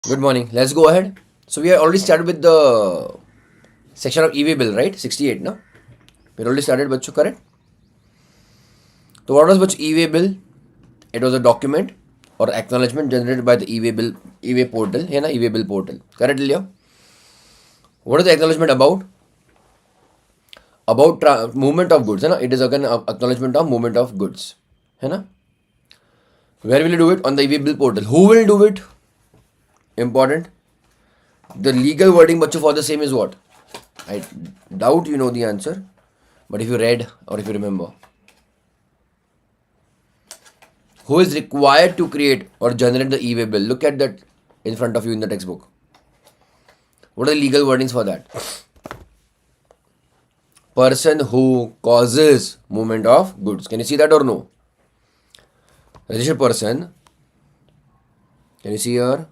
Good morning. Let's go ahead. So we have already started with the section of EV bill, right? 68, no? We already started, bachcho, correct? So what was bachcho EV bill? It was a document or acknowledgement generated by the EV bill, EV portal, है ना? EV bill portal. Correct, Leo? What is the acknowledgement about? About movement of goods, है ना? It is again acknowledgement of movement of goods, है ना? Where will you do it? On the EV bill portal. Who will do it? Important. The legal wording, bachcho, for the same is what? I doubt you know the answer, but if you read or if you remember, who is required to create or generate the e-way bill? Look at that in front of you in the textbook. What are the legal wordings for that? Person who causes movement of goods. Can you see that or no? Registered person. Can you see here?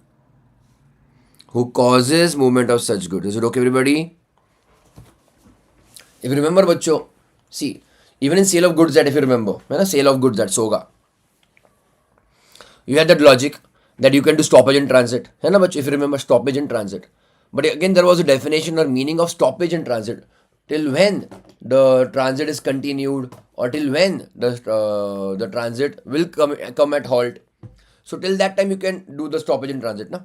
Who causes movement of such goods. Is it okay, everybody? If you remember, bachcho, see, even in sale of goods that if you remember, sale of goods that soga, you had that logic that you can do stoppage in transit. है ना बच्चों, if you remember stoppage in transit. But again, there was a definition or meaning of stoppage in transit. Till when the transit is continued or till when the transit will come at halt. So till that time you can do the stoppage in transit. Na?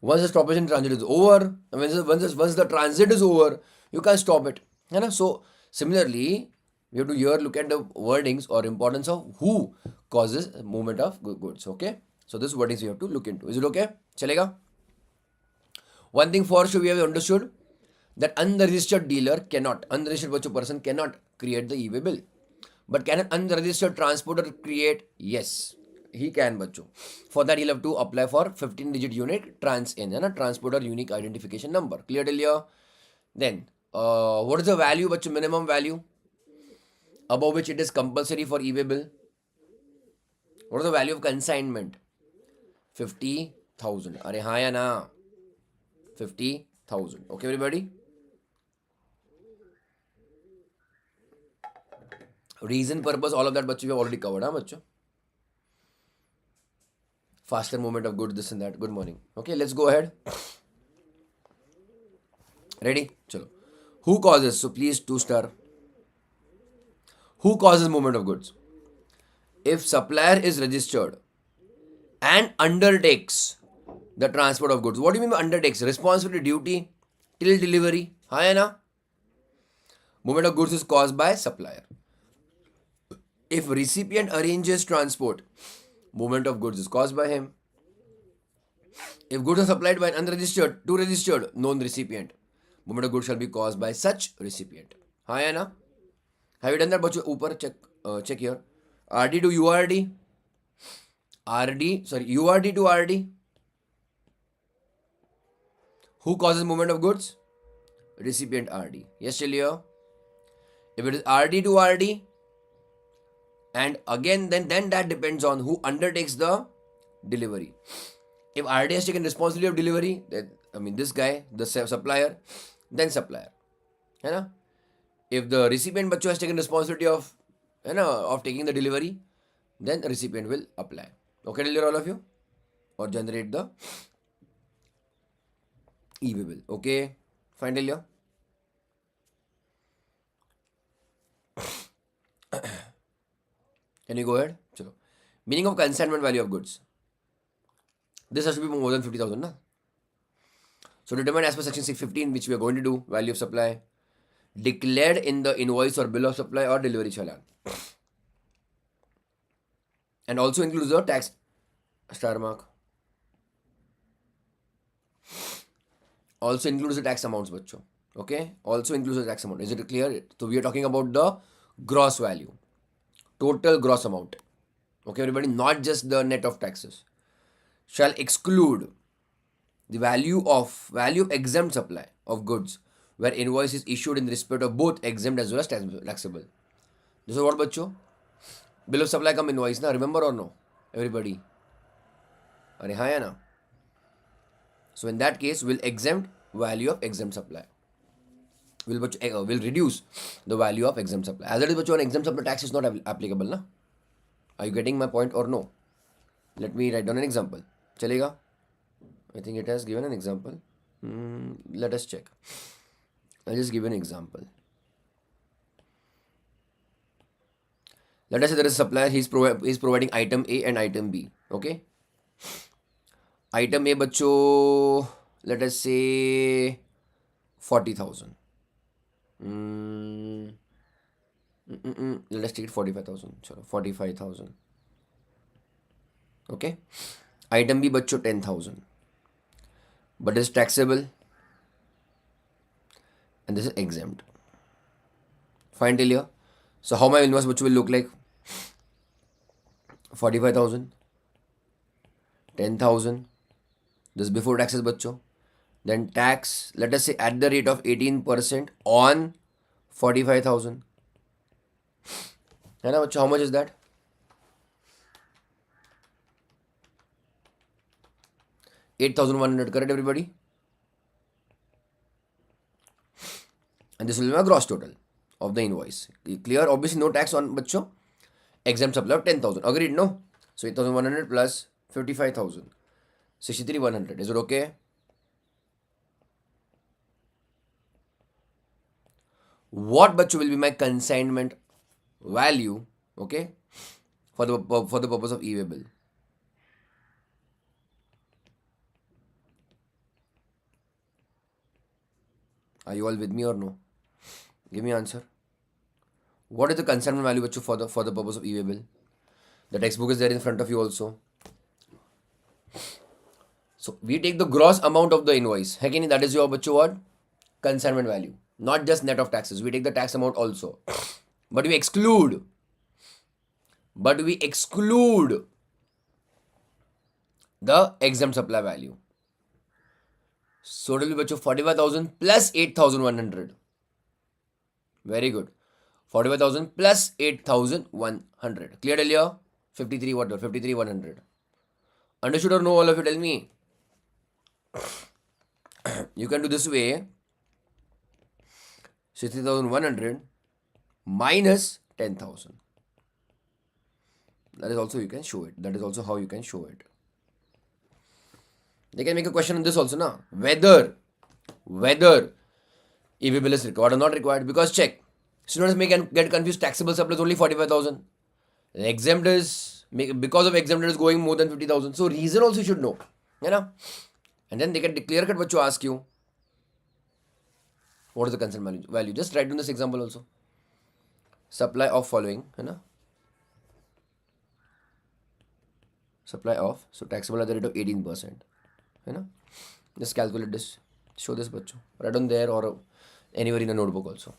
Once the stoppage in transit is over, once the transit is over, you can stop it. है ना? So similarly, we have to here look at the wordings or importance of who causes movement of goods. Okay, so this wordings you have to look into. Is it okay? Chalega? One thing for sure we have understood that unregistered dealer cannot, unregistered person cannot create the e-way bill. But can an unregistered transporter create? Yes, he can, bacho. For that, he'll have to apply for 15-digit unit trans-in, transporter unique identification number. Clear till here? Then, what is the value, bacho? Minimum value above which it is compulsory for e-way bill. What is the value of consignment? 50,000. Are हाँ या ना? 50,000. Okay, everybody? Reason, purpose, all of that, bachcho, we have already covered, huh, bachcho? Faster movement of goods, this and that. Good morning. Okay, let's go ahead. Ready? Chalo. Who causes? So please 2-star. Who causes movement of goods? If supplier is registered and undertakes the transport of goods. What do you mean by undertakes? Responsibility, duty till delivery. हाँ ना? Movement of goods is caused by supplier. If recipient arranges transport, movement of goods is caused by him. If goods are supplied by an unregistered to registered known recipient, movement of goods shall be caused by such recipient. हाँ ना? Have you done that? बच्चों ऊपर check here. RD to URD. URD to RD. Who causes movement of goods? Recipient RD. Yes, still here. If it is RD to RD, and again then that depends on who undertakes the delivery. If RD has taken responsibility of delivery, then this guy, the supplier, then supplier. है ना? If the recipient बच्चों has taken responsibility of taking the delivery, then the recipient will apply. Okay, tell all of you, or generate the e-way bill. Okay, fine, tell you. Can you go ahead? Chalo. Meaning of consignment value of goods. This has to be more than 50,000, na? So determine as per section 615, which we are going to do, value of supply, declared in the invoice or bill of supply or delivery challan. And also includes the tax star mark. Also includes the tax amounts, bachcho. Okay? Also includes the tax amount. Is it clear? So we are talking about the gross value. Total gross amount. Okay, everybody? Not just the net of taxes. Shall exclude the value of exempt supply of goods where invoice is issued in respect of both exempt as well as taxable. This is what, bachcho? Bill of supply come invoice, na? Remember or no? Everybody? Are हाँ या ना? So in that case, we'll exempt value of exempt supply. Will reduce the value of exempt supply. As it is, an exempt supply tax is not applicable, na? Are you getting my point or no? Let me write down an example. Chalega? I think it has given an example. Let us check. I'll just give an example. Let us say there is a supplier, he's providing item A and item B. Okay. Item A, बच्चों, let us say 40,000. Let us take it 45,000. Chalo, 45,000. Okay. Item B, बच्चों, 10,000. But is taxable and this is exempt. Fine till here. So how my invoice bachcho will look like? 45,000, 10,000. This before taxes bachcho. Then tax, let us say at the rate of 18% on 45,000. है ना बच्चों? How much is that? 8,100. Correct, everybody? And this will be my gross total of the invoice. Clear? Obviously no tax on bachcho. Exempt supply of 10,000. Agreed? No? So 8,100 plus 55,000. 63,100. Is it okay? What bachcho will be my consignment value? Okay, for the purpose of e-way bill. Are you all with me or no? Give me answer. What is the consignment value bachcho for the purpose of e-way bill? The textbook is there in front of you also. So we take the gross amount of the invoice. Hai ki nahi? That is your bachcho what? Consignment value. Not just net of taxes. We take the tax amount also. But we exclude the exempt supply value. So it will be bachcho 45,000 plus 8,100. Very good. 45,000 plus 8,100. Clear till here? 53,100. Understood or no, all of you? Tell me. You can do this way. 60,100 minus 10,000. That is also you can show it. That is also how you can show it. They can make a question on this also, na? Whether e-way bill is required or not required. Because check, students may get confused. Taxable supply is only 45,000. Exempt is, because of exempt it is going more than 50,000. So reason also you should know. You know? And then they can clear cut what you ask you. What is the consignment value? Just write down this example also. Supply of following. You know? Supply of, so taxable at the rate of 18%. You know? Just calculate this. Show this bachcho. Write down there or anywhere in a notebook also.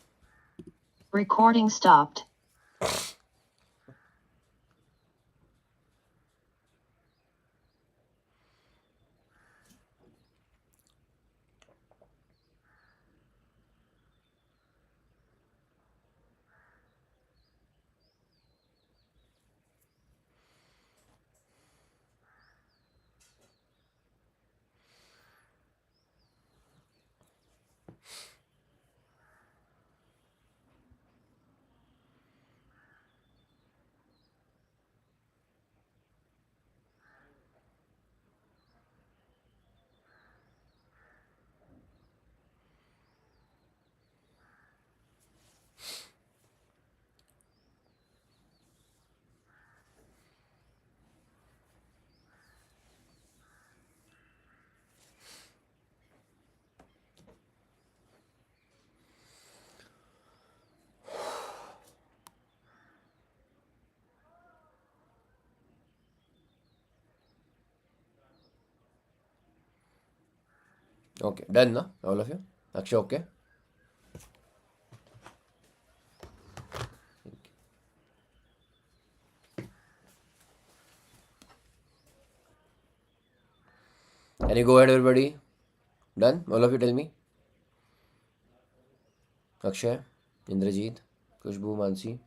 Recording stopped. Okay, done na? All of you? Akshay, okay? Can you go ahead, everybody? Done? All of you tell me. Akshay, Indrajit, Kushbu, Mansi.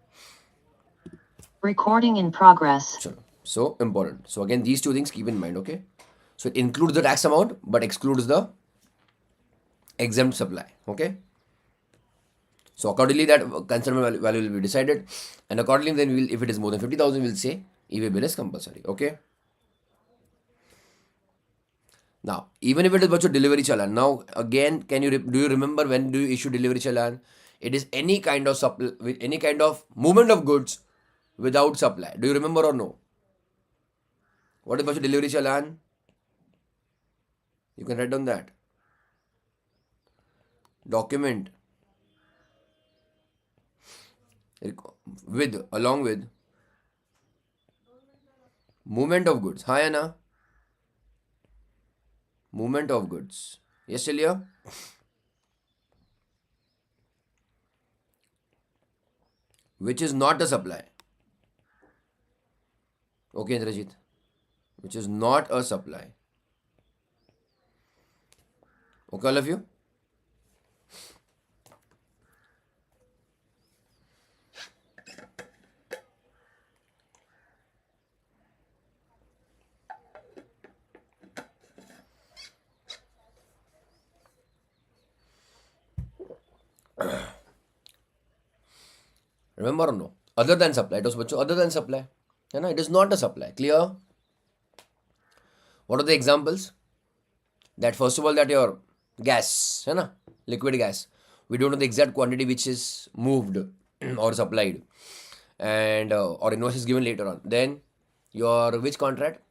Recording in progress. Chalo. So important. So again, these two things keep in mind, okay? So it includes the tax amount but excludes the exempt supply, okay? So accordingly that consignment value will be decided, and accordingly then we will, if it is more than 50,000, we'll say e-way bill is compulsory, okay? Now, even if it is bachcho delivery challan, now again, do you remember when do you issue delivery challan? It is any kind of supply, with any kind of movement of goods without supply. Do you remember or no? What is bachcho delivery challan? You can write down that. Document with, along with movement of goods. हाँ या ना? Movement of goods. Yes, Celia? Which is not a supply. Okay, Indrajit. Which is not a supply. Okay, all of you? Remember or no? Other than supply. It was bachcho other than supply. You know, it is not a supply. Clear? What are the examples? That first of all, that your gas, you know, liquid gas. We don't know the exact quantity which is moved or supplied, and or invoice is given later on. Then your which contract?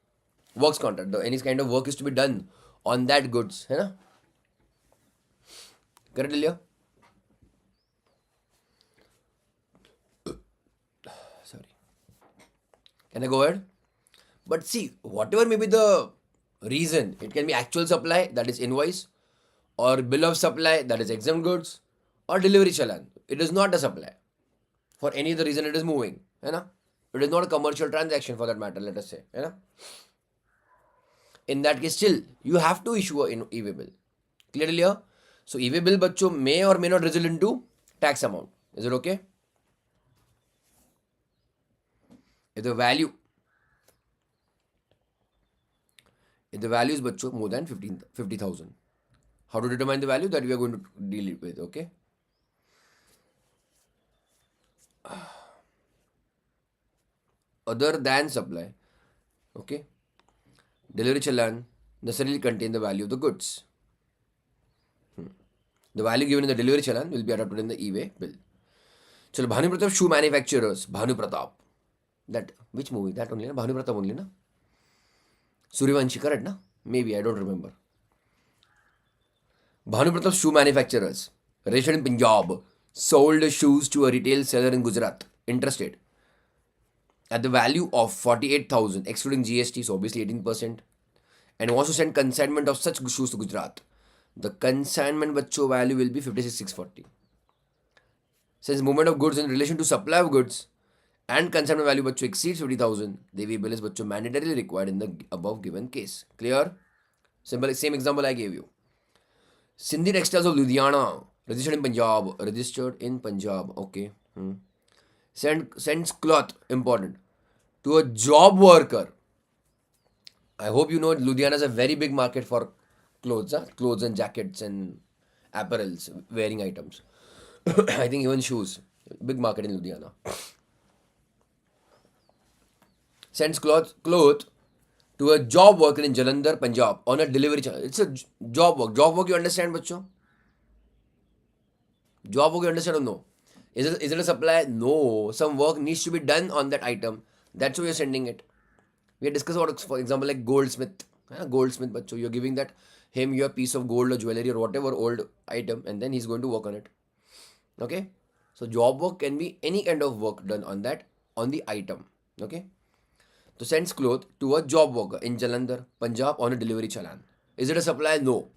Works contract. Any kind of work is to be done on that goods, you know. Correct, Lilia? Sorry. Can I go ahead? But see, whatever may be the reason, it can be actual supply, that is invoice, or bill of supply, that is exempt goods, or delivery challan. It is not a supply. For any other reason, it is moving. You know? It is not a commercial transaction for that matter, let us say. You know? In that case, still, you have to issue an e-way bill. Clearly here? So, e-way bill bachcho may or may not result into tax amount. Is it okay? If the value is bachcho more than 50,000. How to determine the value? That we are going to deal with, okay? Other than supply, okay? Delivery challan necessarily contain the value of the goods. The value given in the delivery challan will be adopted in the e-way bill. Chalo, Bhanu Pratap shoe manufacturers. Bhanu Pratap. That, which movie? That only, na? Bhanu Pratap only, na? Suryavanshi, correct, na? Maybe, I don't remember. Bhanu Pratap shoe manufacturers, registered in Punjab, sold shoes to a retail seller in Gujarat, interstate, at the value of 48,000, excluding GST, so obviously 18%, and wants to send consignment of such shoes to Gujarat. The consignment bachcho value will be 56,640. Since movement of goods in relation to supply of goods and consignment value bachcho exceeds 50,000, the e-way bill is bachcho mandatorily required in the above given case. Clear? Simple, same example I gave you. Sindhi Textiles of Ludhiana, registered in Punjab, okay. Sends cloth, important, to a job worker. I hope you know Ludhiana is a very big market for clothes, huh? Clothes and jackets and apparels, wearing items. I think even shoes. Big market in Ludhiana. Sends cloth to a job worker in Jalandhar, Punjab on a delivery channel. It's a job work. Job work, you understand, bacho? Job work, you understand or no? Is it a supply? No. Some work needs to be done on that item. That's why you're sending it. We had discussed about, for example, like goldsmith. Goldsmith, bacho. You're giving that him your piece of gold or jewelry or whatever old item, and then he's going to work on it. Okay? So job work can be any kind of work done on that, on the item. Okay? So sends cloth to a job worker in Jalandhar, Punjab on a delivery challan. Is it a supply? No.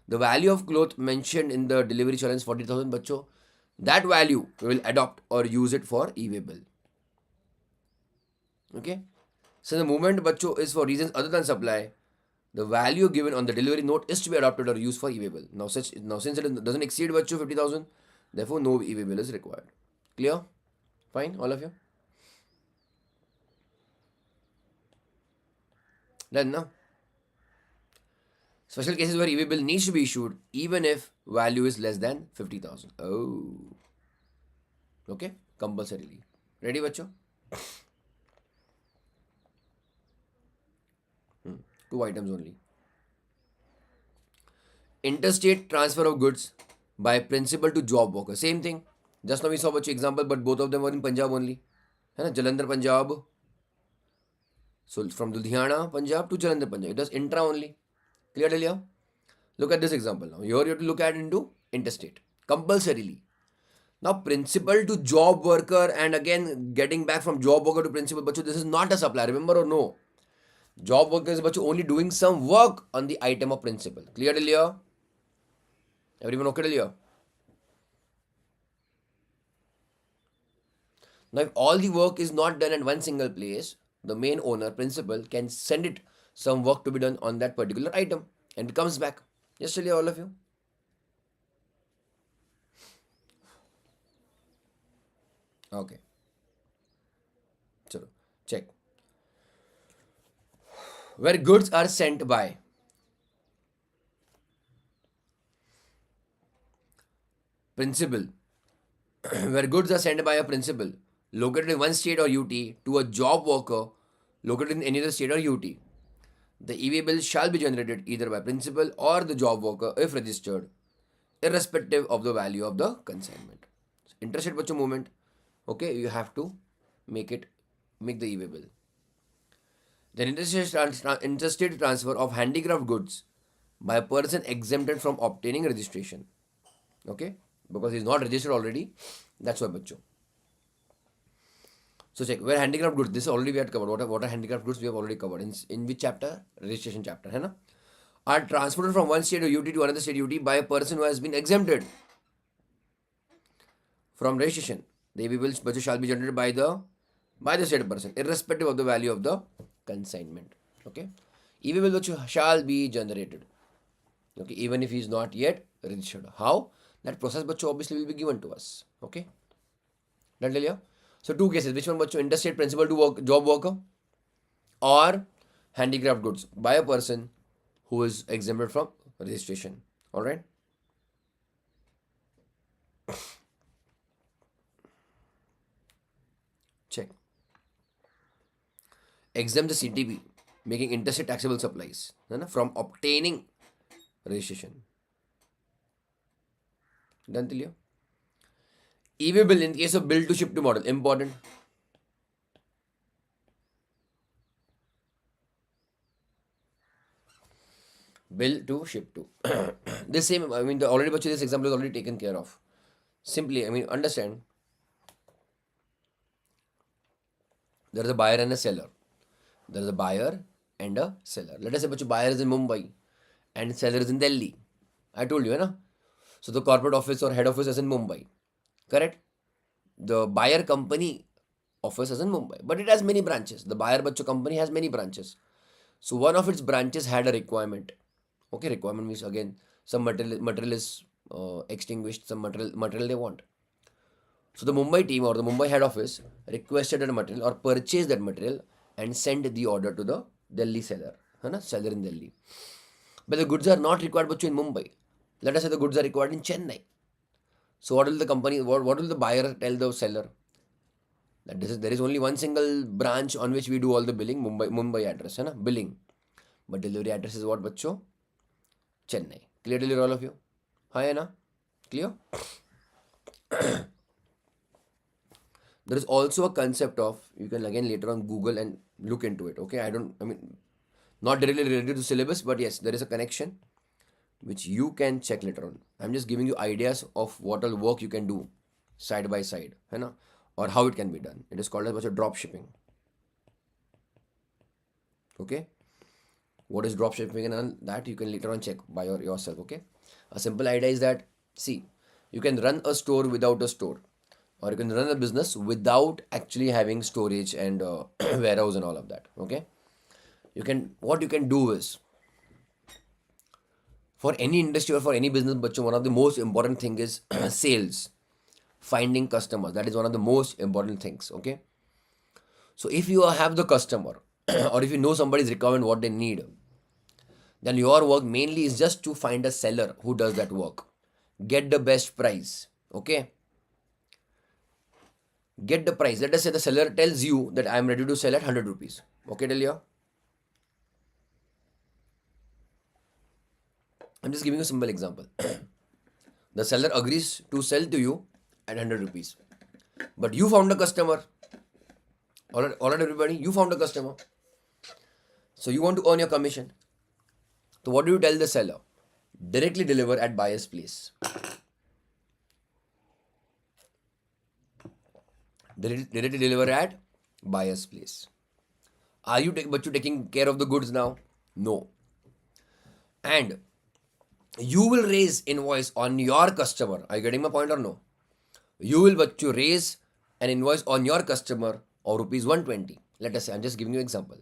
The value of cloth mentioned in the delivery challan is 40,000 bacho. That value we will adopt or use it for e-way bill. Okay? So the movement bacho is for reasons other than supply. The value given on the delivery note is to be adopted or used for e-way bill. Now since it doesn't exceed bacho 50,000, therefore no e-way bill is required. Clear? Fine, all of you? Done now? Special cases where e-way bill needs to be issued even if value is less than 50,000. Oh. Okay? Compulsorily. Ready, bacho? Two items only. interstate transfer of goods by principal to job worker. Same thing. Just now we saw a example, but both of them were in Punjab only. है ना, Jalandhar, Punjab. So from Ludhiana, Punjab to Jalandhar, Punjab. It was intra only. Clear till here? Look at this example now. Here you have to look at into interstate. Compulsorily. Now principal to job worker, and again getting back from job worker to principal. But this is not a supply. Remember or no? Job worker is only doing some work on the item of principal. Clear till here? Everyone okay till here? Now, if all the work is not done at one single place, the main owner, principal, can send it some work to be done on that particular item and it comes back. Yes, tell you all of you. Okay. Chalo, check. Where goods are sent by principal, where goods are sent by a principal located in one state or UT to a job worker located in any other state or UT, the EV bill shall be generated either by principal or the job worker if registered, irrespective of the value of the consignment. So, interstate bachcho movement, okay, you have to make the EV bill. Then interstate transfer of handicraft goods by a person exempted from obtaining registration. Okay, because he's not registered already, that's why bachcho. So check where handicraft goods. This already we had covered. What are handicraft goods? We have already covered. In which chapter? Registration chapter. है ना? Are transported from one state or UT to another state UT by a person who has been exempted from registration. The EV bills shall be generated by the said person, irrespective of the value of the consignment. Okay. EV bill shall be generated. Okay, even if he is not yet registered. How? That process obviously will be given to us. Okay. That tell you. So two cases. Which one? Interstate principal to work, job worker, or handicraft goods by a person who is exempted from registration. All right. Check. Exempt the CTB, making interstate taxable supplies from obtaining registration. Done till you. EV bill in case of bill to ship to model, important. Bill to ship to. This same, I mean, this example is already taken care of. Simply, I mean, understand. There is a buyer and a seller. There is a buyer and a seller. Let us say buyer is in Mumbai and seller is in Delhi. I told you, na? So the corporate office or head office is in Mumbai. Correct? The buyer company office is in Mumbai, but it has many branches. The buyer company has many branches. So one of its branches had a requirement. Okay, requirement means again some material is extinguished, some material they want. So the Mumbai team or the Mumbai head office requested that material or purchased that material and sent the order to the Delhi seller, seller in Delhi. But the goods are not required in Mumbai. Let us say the goods are required in Chennai. So what will the company, what will the buyer tell the seller? That there is only one single branch on which we do all the billing, Mumbai address, billing. But delivery address is what, bachcho? Chennai. Clear till all of you? Hi, na? Clear? There is also a concept of, you can again later on Google and look into it. Okay, not directly related to syllabus, but yes, there is a connection which you can check later on. I'm just giving you ideas of what all work you can do side by side, or how it can be done. It is called as drop shipping. Okay, what is drop shipping and that you can later on check by yourself. Okay, a simple idea is that, see, you can run a store without a store, or you can run a business without actually having storage and warehouse and all of that. Okay, what you can do is, for any industry or for any business, one of the most important thing is sales, finding customers. That is one of the most important things. Okay, so if you have the customer or if you know somebody's requirement, what they need, then your work mainly is just to find a seller who does that work, get the best price. Okay, get the price. Let us say the seller tells you that I am ready to sell at 100 rupees. Okay, Delia? I'm just giving you a simple example. The seller agrees to sell to you at 100 rupees. But you found a customer. All right, everybody, you found a customer. So you want to earn your commission. So what do you tell the seller? Directly deliver at buyer's place. Directly deliver at buyer's place. Are you taking care of the goods now? No. And you will raise invoice on your customer. Are you getting my point or no? You will raise an invoice on your customer of rupees 120. Let us say, I'm just giving you an example.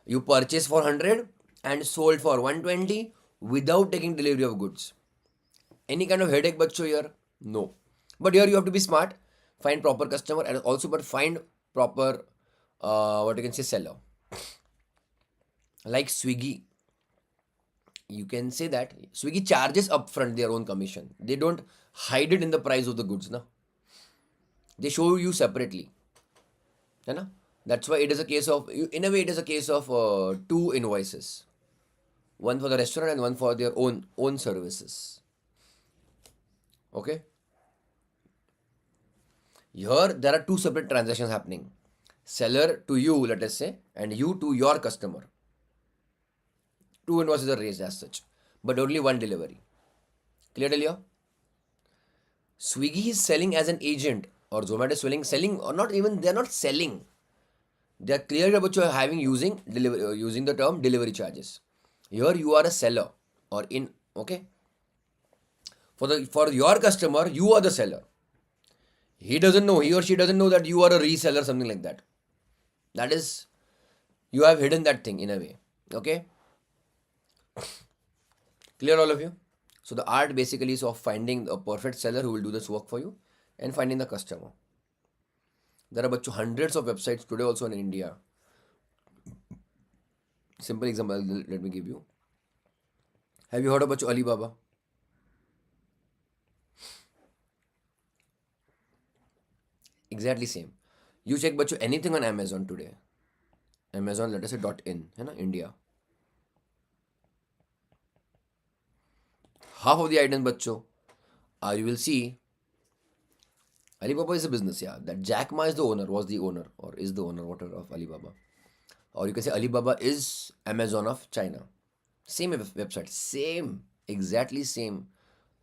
You purchase for 100 and sold for 120 without taking delivery of goods. Any kind of headache bachcho here? No. But here you have to be smart, find proper customer, and also but find proper what you can say seller. Like Swiggy, you can say that Swiggy charges upfront their own commission. They don't hide it in the price of the goods, na. They show you separately. है ना? That's why it is a case of, in a way, it is a case of two invoices. One for the restaurant and one for their own services. Okay? Here, there are two separate transactions happening. Seller to you, let us say, and you to your customer. Two invoices are raised as such, but only one delivery. Clear till here? Swiggy is selling as an agent, or Zomato is selling, or not even, they are not selling. They are clear about you having using the term delivery charges. Here you are a seller, or in, okay? For your customer, you are the seller. He or she doesn't know that you are a reseller, something like that. That is, you have hidden that thing in a way. Okay? Clear, all of you? So the art basically is of finding a perfect seller who will do this work for you and finding the customer. There are hundreds of websites today also in India. Simple example, let me give you. Have you heard about Alibaba? Exactly same. You check anything on Amazon today. Amazon, let us say .in, है ना, India. Half of the items, you will see Alibaba is a business, yeah. That Jack Ma is the owner, was the owner, or is the owner, whatever, of Alibaba. Or you can say Alibaba is Amazon of China. Same website, same, exactly same.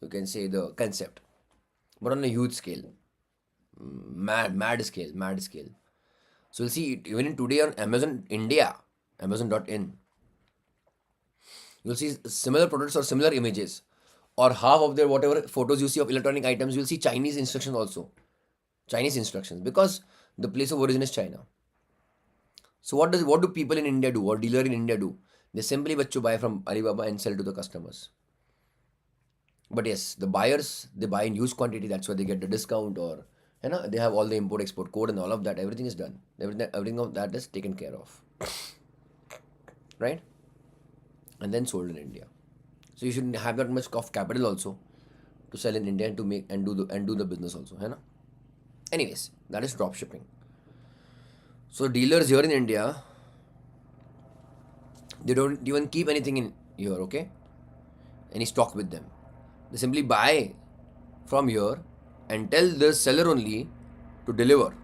You can say the concept, but on a huge scale, mad scale. So you'll see even in today on Amazon India, Amazon.in, you'll see similar products or similar images, or half of their whatever photos you see of electronic items, you'll see Chinese instructions also. Chinese instructions, because the place of origin is China. So what do people in India do, or dealer in India do? They simply buy from Alibaba and sell to the customers. But yes, the buyers, they buy in huge quantity. That's why they get the discount, or they have all the import export code and all of that. Everything is done. Everything of that is taken care of, right? And then sold in India. So you shouldn't have that much of capital also to sell in India and to make and do the business also, है ना? Anyways, that is drop shipping. So dealers here in India, they don't even keep anything in here, okay? Any stock with them. They simply buy from here and tell the seller only to deliver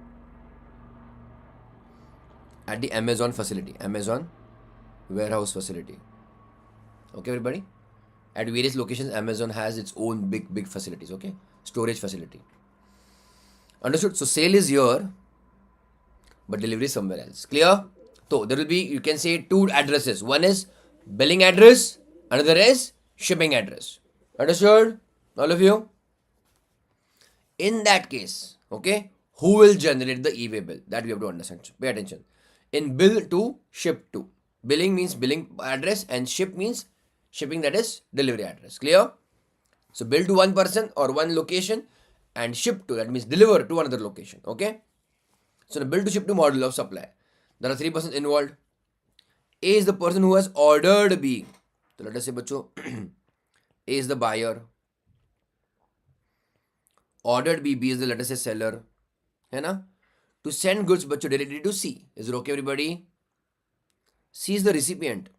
at the Amazon facility, Amazon warehouse facility. Okay, everybody? At various locations, Amazon has its own big facilities, okay? Storage facility. Understood? So sale is here, but delivery is somewhere else. Clear? So there will be, you can say, two addresses. One is billing address, another is shipping address. Understood? All of you? In that case, okay, who will generate the e-way bill? That we have to understand. Pay attention. In bill to, ship to. Billing means billing address, and ship means shipping, that is delivery address. Clear? So bill to one person or one location, and ship to, that means deliver to another location. Okay? So the bill to ship to model of supply. There are three persons involved. A is the person who has ordered B. So let us say, A is the buyer. Ordered B, B is the, let us say, seller. है ना? To send goods directly to C. Is it okay, everybody? C is the recipient.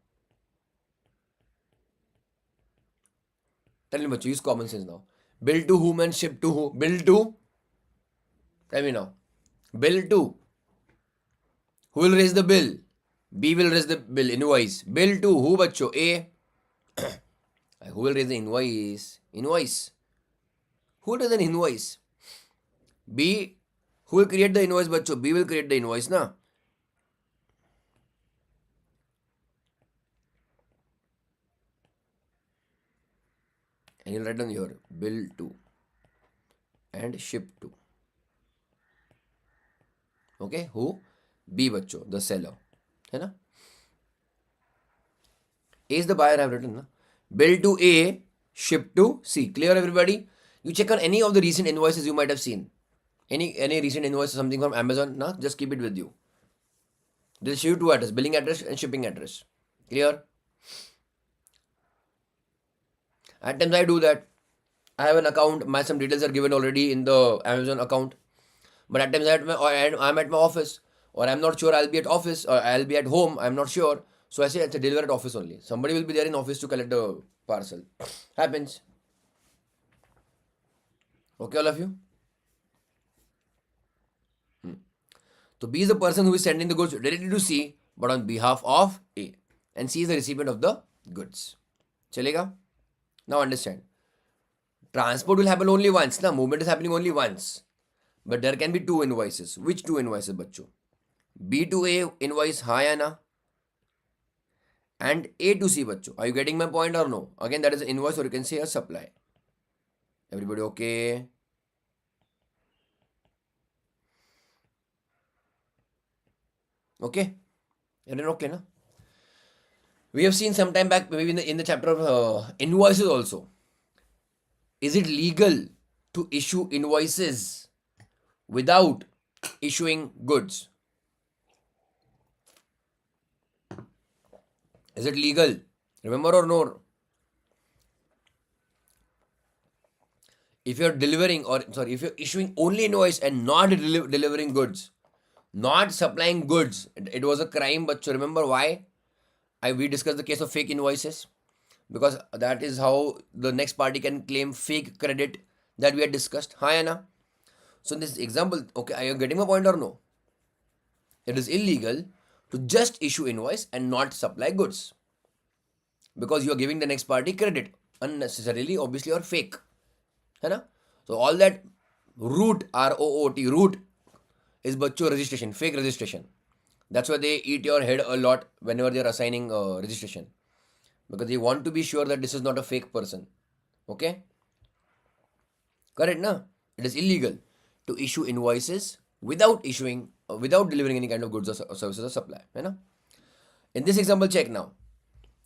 Tell me बच्चों, use common sense now. Bill to whom and ship to who? Bill to, tell me now. Bill to, who will raise the bill? B will raise the bill, invoice. Bill to who बच्चों? A. Who will raise the invoice? Invoice. Who does an invoice? B. Who will create the invoice बच्चों? B will create the invoice ना. And you'll write down here bill to and ship to. Okay, who? B बच्चों, the seller. है ना? A is the buyer, I have written. Na? Bill to A, ship to C. Clear, everybody? You check on any of the recent invoices you might have seen. Any recent invoice or something from Amazon, na? Just keep it with you. They'll show you two address, billing address and shipping address. Clear? At times I do that. I have an account, my some details are given already in the Amazon account. But at times I'm at my office, or I'm not sure I'll be at office, or I'll be at home, I'm not sure. So I say it's a deliver at office only. Somebody will be there in office to collect the parcel. Happens. Okay, all of you? So B is the person who is sending the goods directly to C, but on behalf of A. And C is the recipient of the goods. Chalega? Now understand. Transport will happen only once. Now movement is happening only once. But there can be two invoices. Which two invoices, bachcho? B to A invoice, ha ya na? And A to C, bachcho. Are you getting my point or no? Again, that is an invoice, or you can say a supply. Everybody okay? Okay? Everyone okay, na? We have seen some time back, maybe in the chapter of invoices also. Is it legal to issue invoices without issuing goods? Is it legal? Remember or no? If you're delivering, if you're issuing only invoice and not delivering goods, not supplying goods, it was a crime. But remember why? We discussed the case of fake invoices, because that is how the next party can claim fake credit that we had discussed. Hi, Anna. So in this example, okay, are you getting my point or no? It is illegal to just issue invoice and not supply goods, because you are giving the next party credit unnecessarily, obviously, or fake. है ना? So all that root, ROOT, root is bachcho registration, fake registration. That's why they eat your head a lot whenever they are assigning registration, because they want to be sure that this is not a fake person. Okay? Correct, na? It is illegal to issue invoices without delivering any kind of goods or services or supply. Hai na? In this example, check now.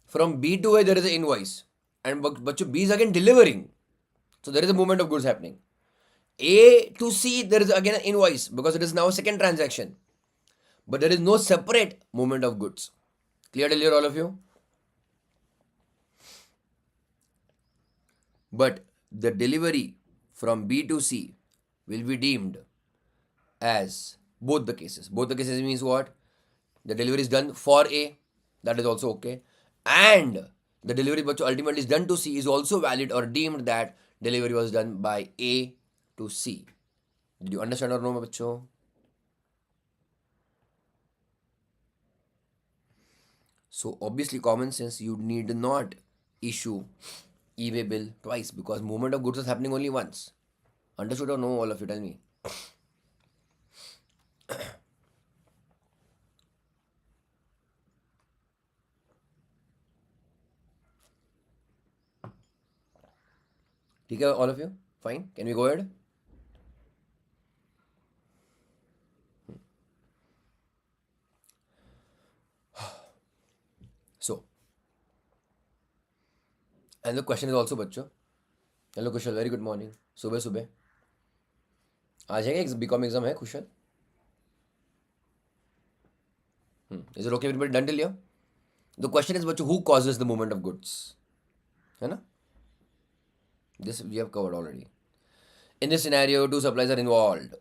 From B to A, there is an invoice, and bachcho B is again delivering. So there is a movement of goods happening. A to C, there is again an invoice, because it is now a second transaction. But there is no separate movement of goods. Clear till here, all of you? But the delivery from B to C will be deemed as both the cases. Both the cases means what? The delivery is done for A, that is also okay. And the delivery which ultimately is done to C is also valid or deemed that delivery was done by A to C. Did you understand or no, bachcho? So obviously, common sense, you need not issue e-way bill twice, because movement of goods is happening only once. Understood or no, all of you? Tell me. Okay, all of you? Fine. Can we go ahead? So, and the question is also, bachcho. Hello, Kushal. Very good morning. सुबह सुबह आज है क्या BCom exam है कुशल? Is it okay, everybody? Done till here? The question is, bachcho, who causes the movement of goods? है ना? This we have covered already. In this scenario, two suppliers are involved,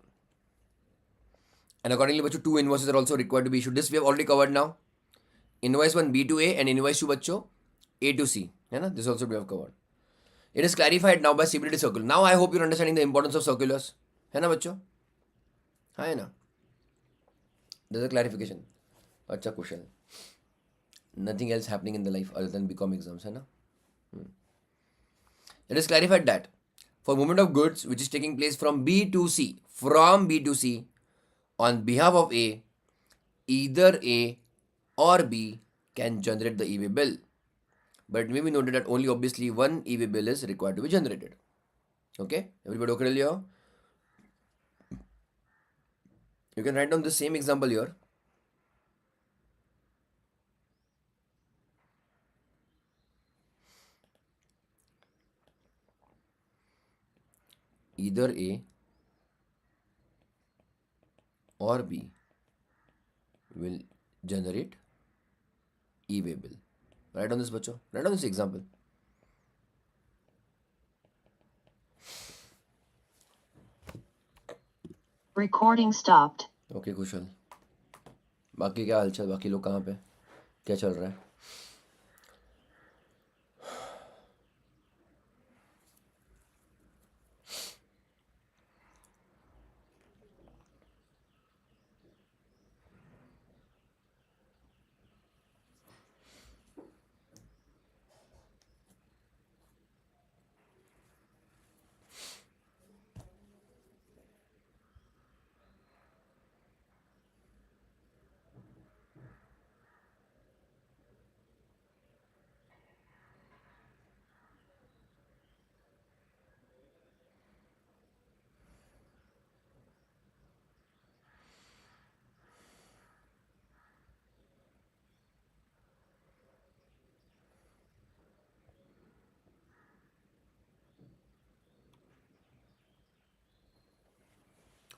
and accordingly, bachcho, two invoices are also required to be issued. This we have already covered now. Invoice 1 B to A and invoice 2 bachcho A to C. है ना? This also we have covered. It is clarified now by CBDT circular. Now I hope you're understanding the importance of circulars. है ना बच्चों? हाँ है ना? There's a clarification. अच्छा question. Nothing else happening in the life other than Bcom exams, है ना? It is clarified that for movement of goods which is taking place from B to C, on behalf of A, either A or B can generate the e-way bill. But it may be noted that only obviously one e-way bill is required to be generated. Okay, everybody okay here? You can write down the same example here. Either A or B will generate e-way bill. Write down this बच्चों. Write down this example. Recording stopped. Okay, कुशल. बाकी क्या हालचाल? बाकी लोग कहाँ पे? क्या चल रहा है?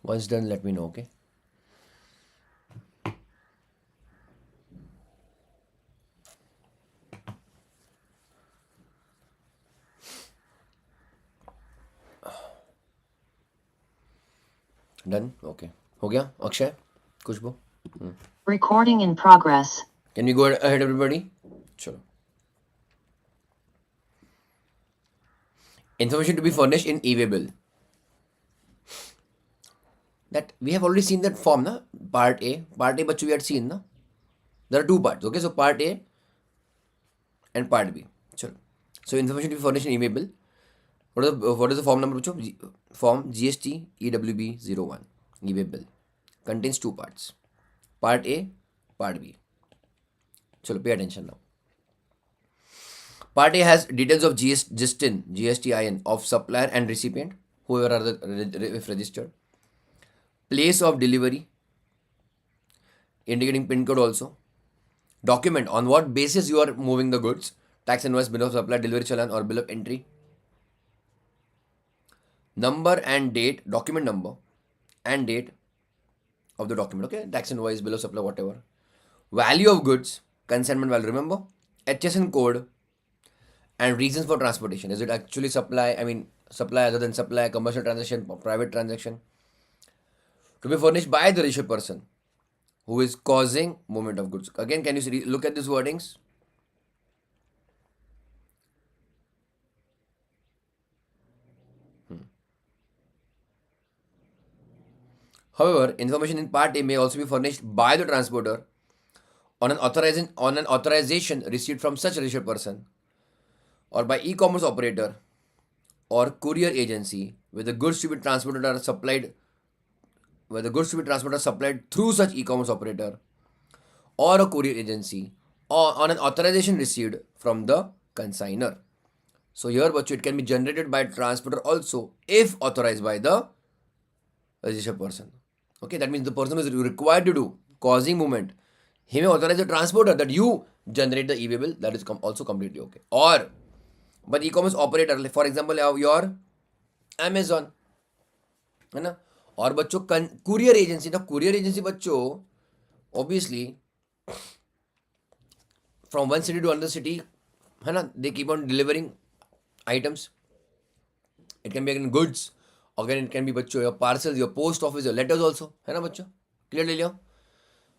Once done, let me know, okay? Done? Okay. हो गया? अक्षय? खुशबू? Recording in progress. Can we go ahead, everybody? Sure. Information to be furnished in e-way bill. That we have already seen that form, na? Part A, but we had seen, na? There are two parts, okay? So part A and part B. Sure. So information to be furnished in e-way bill. What is the form number? Form GST EWB 01 e-way bill contains two parts. Part A, part B. So pay attention now. Part A has details of GSTIN of supplier and recipient, whoever are if registered. Place of delivery, indicating PIN code also. Document on what basis you are moving the goods. Tax invoice, bill of supply, delivery challan or bill of entry. Number and date, document number and date of the document, okay? Tax invoice, bill of supply, whatever. Value of goods, consignment value, remember? HSN code and reasons for transportation. Is it actually supply, supply other than supply, commercial transaction, private transaction? To be furnished by the registered person who is causing movement of goods. Again, can you look at these wordings? However, information in Part A may also be furnished by the transporter on an authorization received from such registered person or by e-commerce operator or courier agency where the goods to be transported are supplied through such e-commerce operator or a courier agency or on an authorization received from the consignor. So here, it can be generated by transporter also if authorized by the registered person. Okay, that means the person who is required to do causing movement, he may authorize the transporter that you generate the e-way bill. That is also completely okay. Or but e-commerce operator, like for example, your Amazon, है ना? और बच्चों courier agency, the courier agency बच्चों obviously from one city to another city, है ना? They keep on delivering items. It can be again goods. Again, it can be बच्चों your parcels, your post office, your letters also, है ना बच्चों? Clear ले लियो?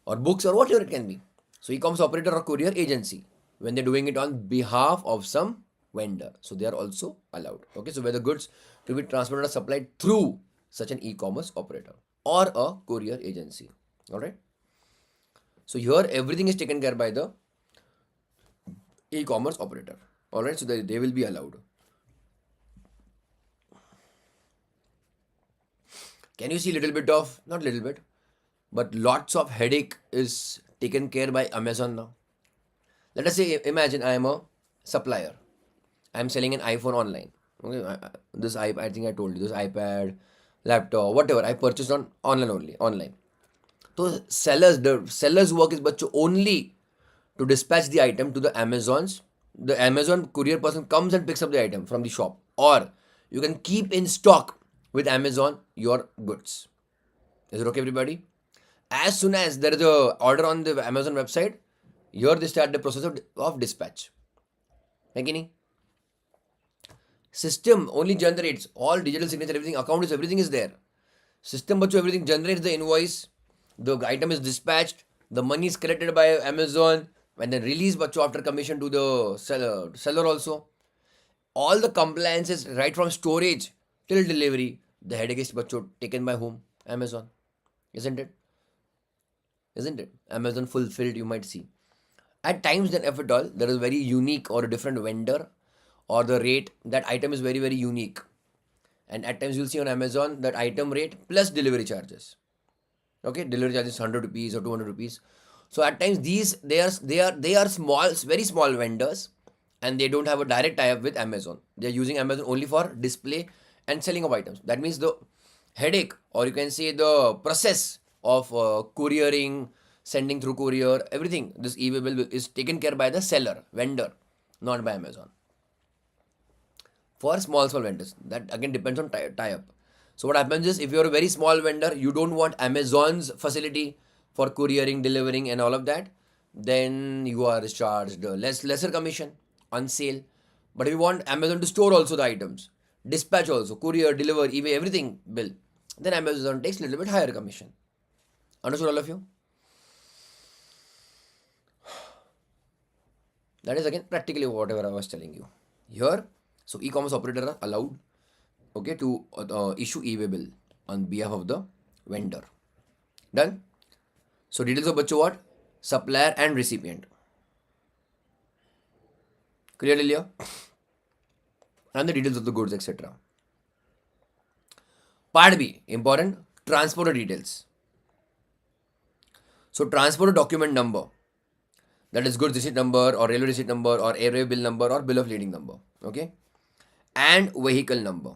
Or books or whatever it can be. So e-commerce operator or courier agency when they're doing it on behalf of some vendor. So they are also allowed. Okay, so where the goods to be transported or supplied through such an e-commerce operator or a courier agency. All right. So here everything is taken care by the e-commerce operator. All right. So they will be allowed. Can you see little bit of, not little bit, but lots of headache is taken care by Amazon now. Let us say, imagine I am a supplier. I am selling an iPhone online. Okay, this I think I told you this iPad, laptop, whatever I purchased on online only online. So the seller's work is but to only to dispatch the item to the Amazons. The Amazon courier person comes and picks up the item from the shop, or you can keep in stock with Amazon your goods. Is it okay, everybody? As soon as there is a order on the Amazon website, here they start the process of dispatch. Okay? System only generates all digital signature, everything, account is everything is there. System bacho everything generates the invoice, the item is dispatched, the money is collected by Amazon, and then released bacho after commission to the seller also. All the compliances right from storage till delivery, the headache is bacho taken by whom? Amazon. Isn't it? Isn't it? Amazon fulfilled, you might see. At times, then, if at all, there is very unique or a different vendor or the rate, that item is very, very unique. And at times, you'll see on Amazon that item rate plus delivery charges. Okay, delivery charges 100 rupees or 200 rupees. So at times, they are small, very small vendors, and they don't have a direct tie-up with Amazon. They are using Amazon only for display and selling of items. That means the headache, or you can say the process of couriering, sending through courier, everything, this e-way bill is taken care by the seller, vendor, not by Amazon. For small vendors, that again depends on tie-up. So what happens is, if you're a very small vendor, you don't want Amazon's facility for couriering, delivering, and all of that, then you are charged lesser commission on sale. But if you want Amazon to store also the items, dispatch also, courier, deliver, eBay, everything bill, then Amazon takes a little bit higher commission. Understood, all of you? That is again practically whatever I was telling you here. So e-commerce operator are allowed, okay, to issue e-way bill on behalf of the vendor. Done. So details of bacho what? Supplier and recipient. Clearly here? And the details of the goods, etc. Part B, important, transporter details. So transporter document number, that is goods receipt number or railway receipt number or airway bill number or bill of lading number, okay, and vehicle number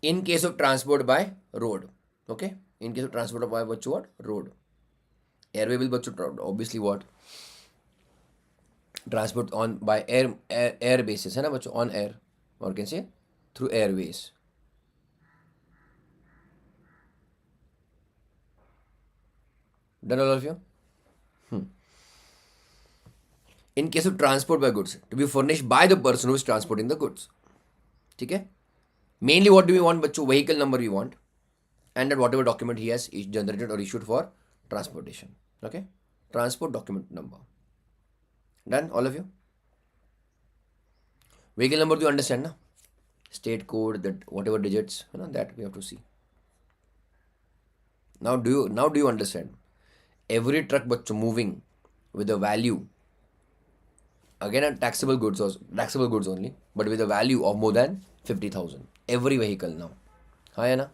in case of transport by road, okay, in case of transport by what? Road. Airway bill obviously what? Transport on by air basis, है ना बच्चों, on air, or can say through airways. Done, all of you? In case of transport by goods, to be furnished by the person who is transporting the goods. Okay? Mainly what do we want, bachcho? Vehicle number we want, and that whatever document he has is generated or issued for transportation. Okay? Transport document number. Done, all of you? Vehicle number, do you understand, na? State code, that whatever digits, you know, that we have to see. Now do you understand? Every truck bachcho moving with a value, again a taxable goods only, but with a value of more than 50,000. Every vehicle now. Hi, Anna?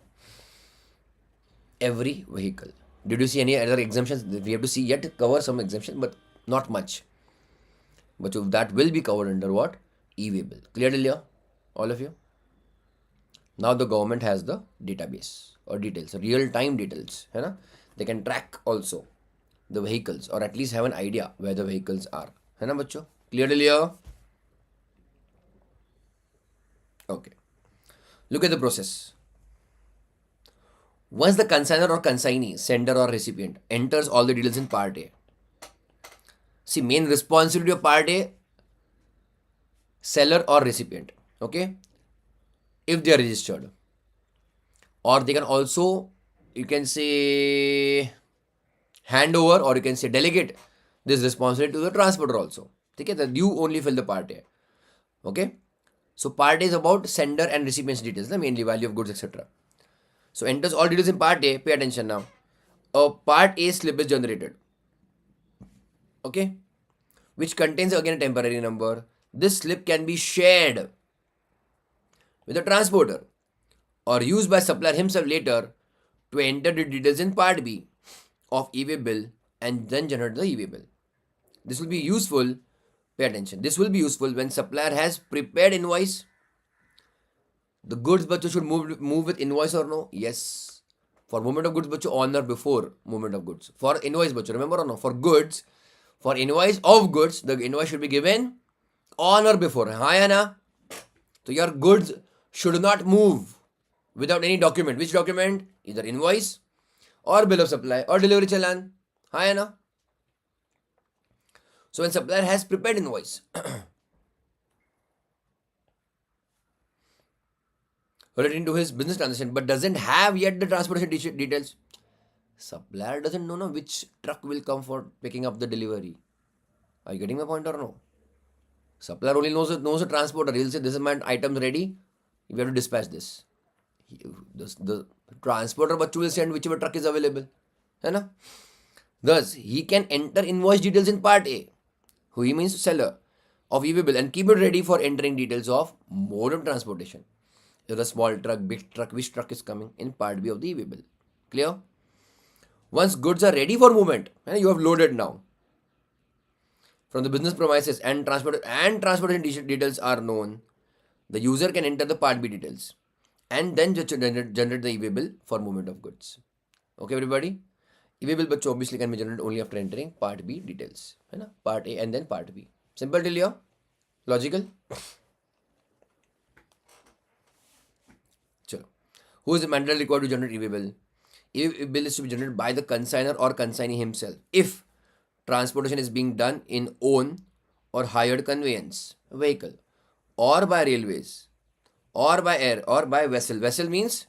Every vehicle. Did you see any other exemptions? We have to see yet cover some exemptions, but not much. But that will be covered under what? E-way bill. Clearly, all of you? Now the government has the database or details, real-time details. Hai na? They can track also the vehicles, or at least have an idea where the vehicles are. Hai na, bachcho? Clearly? Okay. Look at the process. Once the consigner or consignee, sender or recipient, enters all the details in part A. See, main responsibility of part A, seller or recipient. Okay? If they are registered. Or they can also, you can say, hand over, or you can say delegate this responsibility to the transporter also. ठीक है, that you only fill the part A. Okay, so part A is about sender and recipient's details, mainly value of goods, etc. So enters all details in part A. Pay attention now. A part A slip is generated, okay, which contains again a temporary number. This slip can be shared with a transporter or used by supplier himself later to enter the details in part B of e-way bill and then generate the e-way bill. This will be useful. Pay attention. This will be useful when supplier has prepared invoice. The goods bachcho should move with invoice or no? Yes. For movement of goods bachcho on or before movement of goods. For invoice bachcho, remember or no? For goods, for invoice of goods, the invoice should be given on or before. हाँ या ना? So your goods should not move without any document. Which document? Either invoice or bill of supply or delivery challan. हाँ या ना? So when supplier has prepared invoice relating to his business transaction but doesn't have yet the transportation details, supplier doesn't know which truck will come for picking up the delivery. Are you getting my point or no? Supplier only knows the transporter. He'll say, this is my items ready. We have to dispatch this. The transporter will send whichever truck is available. है ना? Thus, he can enter invoice details in part A, who he means seller of e-way bill, and keep it ready for entering details of mode of transportation. If the small truck, big truck, which truck is coming in part B of the e-way bill. Clear? Once goods are ready for movement, you have loaded now from the business premises and transportation details are known, the user can enter the part B details and then generate the e-way bill for movement of goods. Okay, everybody? E-way bill but obviously can be generated only after entering part B details. Part A and then part B. Simple till here? Logical? Chalo. Who is mandatorily required to generate e-way bill? E-way bill is to be generated by the consignor or consignee himself if transportation is being done in own or hired conveyance vehicle or by railways or by air or by vessel. Vessel means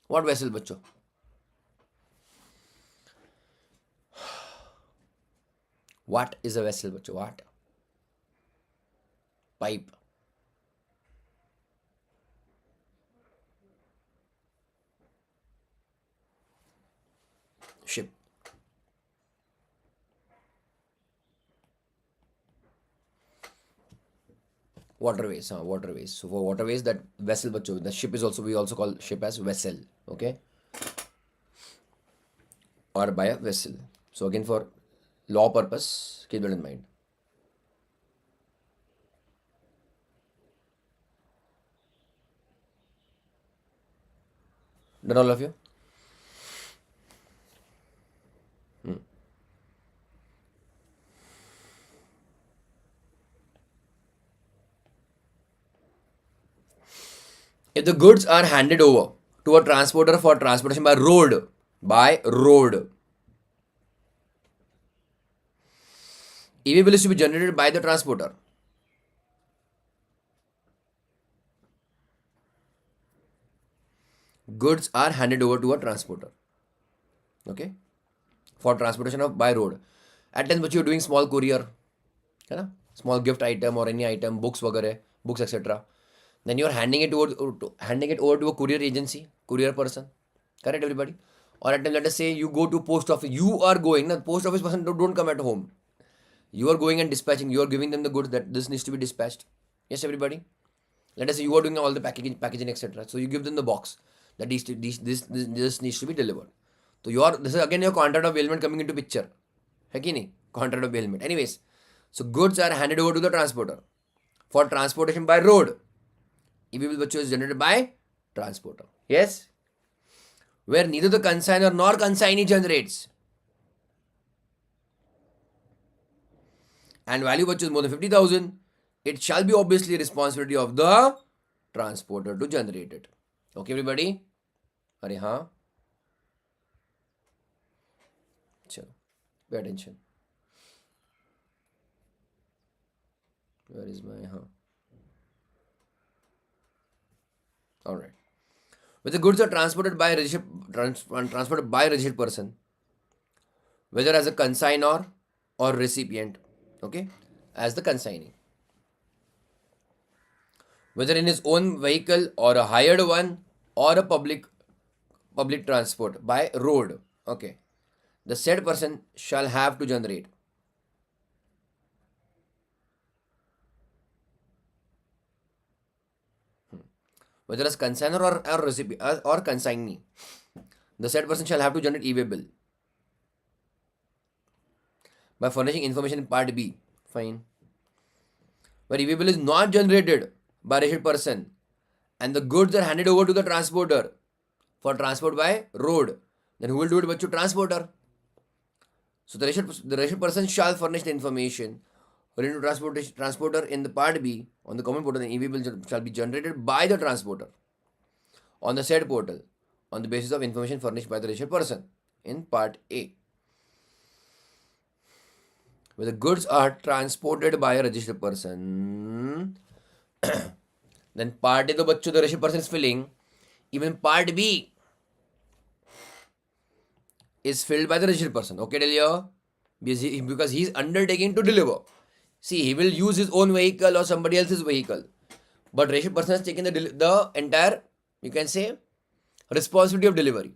what vessel bachcho? What is a vessel bachcho? What? Pipe. Ship. Waterways, waterways. So for waterways, that vessel bachcho, the ship is also, we also call ship as vessel, okay? Or by a vessel. So again, for law purpose, keep that in mind. Done all of you? If the goods are handed over to a transporter for transportation by road, e-way bill is to be generated by the transporter. Goods are handed over to a transporter, okay, for transportation of by road. At times, but you're doing small courier, small gift item or any item, books, etc. Then you're handing it over to a courier agency, courier person. Correct, everybody? Or at times, let us say you go to post office. You are going. Post office person don't come at home. You are going and dispatching. You are giving them the goods that this needs to be dispatched. Yes, everybody. Let us say you are doing all the packaging, etc. So you give them the box that this needs to be delivered. So this is again your contract of bailment coming into picture. है कि नहीं? Contract of bailment. Anyways, so goods are handed over to the transporter for transportation by road. E-way bill bachcho is generated by transporter. Yes? Where neither the consignor nor consignee generates and value bachcho is more than 50,000, it shall be obviously responsibility of the transporter to generate it. Okay, everybody? Are हाँ? Chalo, pay attention. Where is my Alright. When the goods are transported by a registered person, whether as a consignor or recipient, okay, as the consignee. Whether in his own vehicle or a hired one or a public transport by road, okay, the said person shall have to generate whether as consigner or recipient or consignee, the said person shall have to generate e-way bill by furnishing information in part B. Fine. Where e-way bill is not generated by registered person and the goods are handed over to the transporter for transport by road, then who will do it? Bachu, transporter. So the registered person shall furnish the information related to transporter in the part B on the common portal. The e-way bill shall be generated by the transporter on the said portal on the basis of information furnished by the registered person in part A. Where the goods are transported by a registered person, then part A the bachcho the registered person is filling, even part B is filled by the registered person. Okay, Delia? Because he is undertaking to deliver. See, he will use his own vehicle or somebody else's vehicle. But registered person has taken the entire, you can say, responsibility of delivery.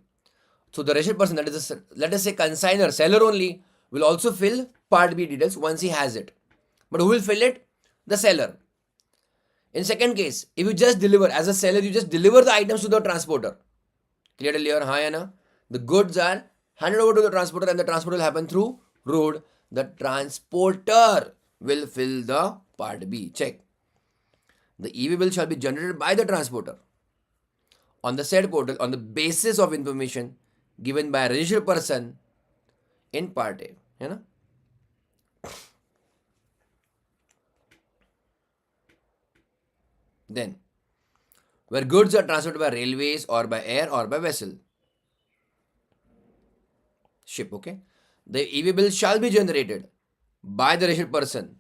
So the registered person, that is, let us say consigner, seller only, will also fill part B details once he has it. But who will fill it? The seller. In second case, if you just deliver, as a seller, you just deliver the items to the transporter. Clear, clear, hi Anna? The goods are handed over to the transporter and the transport will happen through road. The transporter will fill the part B. Check. The e-way bill shall be generated by the transporter on the said portal on the basis of information given by a registered person in part A. You know? Then, where goods are transported by railways or by air or by vessel, ship, okay, the e-way bill shall be generated by the registered person,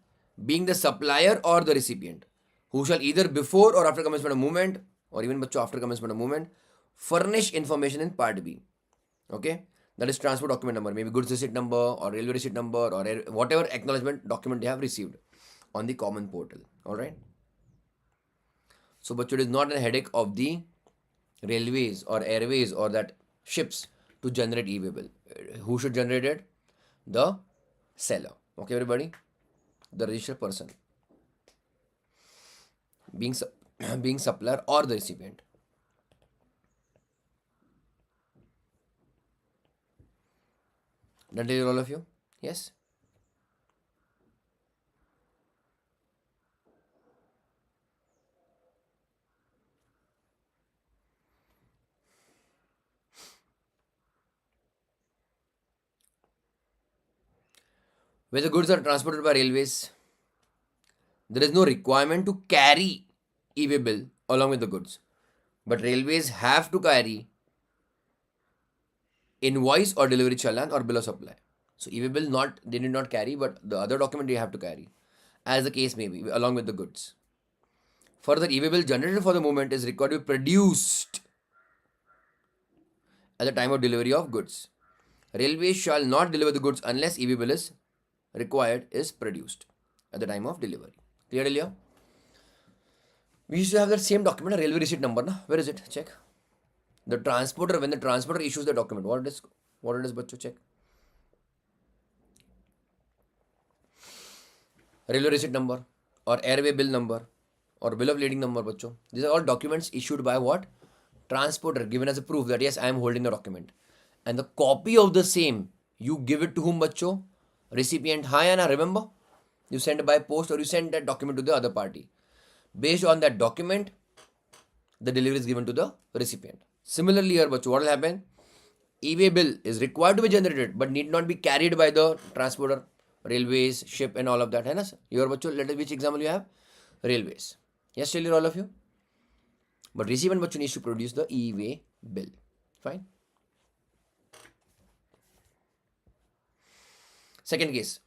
being the supplier or the recipient, who shall either before or after commencement of movement, or even after commencement of movement, furnish information in part B. Okay, that is transport document number, maybe goods receipt number or railway receipt number or whatever acknowledgement document they have received on the common portal. All right. So, but it is not a headache of the railways or airways or that ships to generate e-way bill. Who should generate it? The seller. Okay, everybody? The registered person. Being, being supplier or the recipient. Done clear all of you? Yes? Where the goods are transported by railways, there is no requirement to carry e-way bill along with the goods. But railways have to carry invoice or delivery challan or bill of supply. So e-way bill they did not carry, but the other document they have to carry, as the case may be, along with the goods. Further, e-way bill generated for the movement is required to be produced at the time of delivery of goods. Railways shall not deliver the goods unless e-way bill is required is produced at the time of delivery. Clear, Delia? We used to have that same document, a railway receipt number. Na? Where is it? Check. The transporter, when the transporter issues the document, what it is, bachcho, check. Railway receipt number or airway bill number or bill of lading number, bachcho. These are all documents issued by what? Transporter, given as a proof that yes, I am holding the document. And the copy of the same, you give it to whom, bachcho? Recipient. Hi Anna, remember? You send by post or you send that document to the other party. Based on that document, the delivery is given to the recipient. Similarly here, what will happen? E-way bill is required to be generated but need not be carried by the transporter, railways, ship and all of that. Here, which example you have? Railways. Yes, tell you all of you. But recipient needs to produce the e-way bill. Fine. Second case.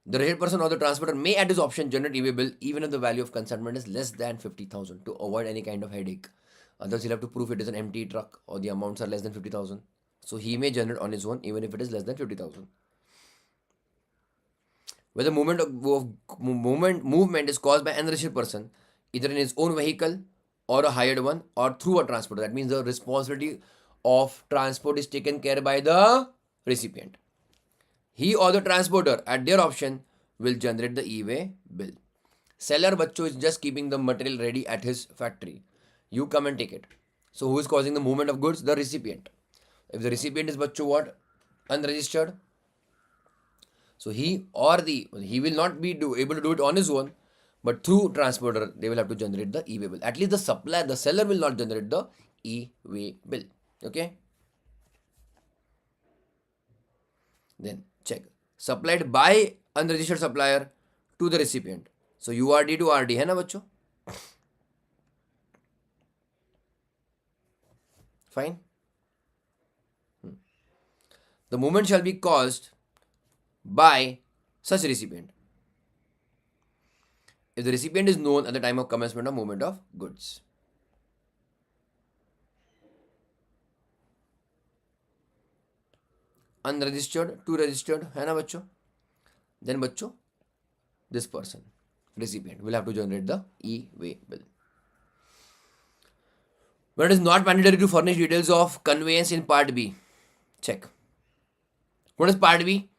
The registered person or the transporter may at his option generate e-way bill even if the value of consignment is less than 50,000 to avoid any kind of headache. Otherwise, he'll have to prove it is an empty truck or the amounts are less than 50,000. So he may generate on his own even if it is less than 50,000. where the movement is caused by an unregistered person, either in his own vehicle or a hired one or through a transporter. That means the responsibility of transport is taken care by the recipient. He or the transporter at their option will generate the e-way bill. Seller bachcho is just keeping the material ready at his factory. You come and take it. So who is causing the movement of goods? The recipient. If the recipient is bachcho what? Unregistered. So he will not be able to do it on his own, but through transporter they will have to generate the e-way bill. At least the seller will not generate the e-way bill. Okay. Then check. Supplied by unregistered supplier to the recipient. So URD to RD है ना बच्चों? Fine. The movement shall be caused by such recipient if the recipient is known at the time of commencement of movement of goods. Unregistered to registered है ना बच्चों? Then बच्चों, this person, recipient, will have to generate the e-way bill. But it is not mandatory to furnish details of conveyance in part B. Check. What is part B?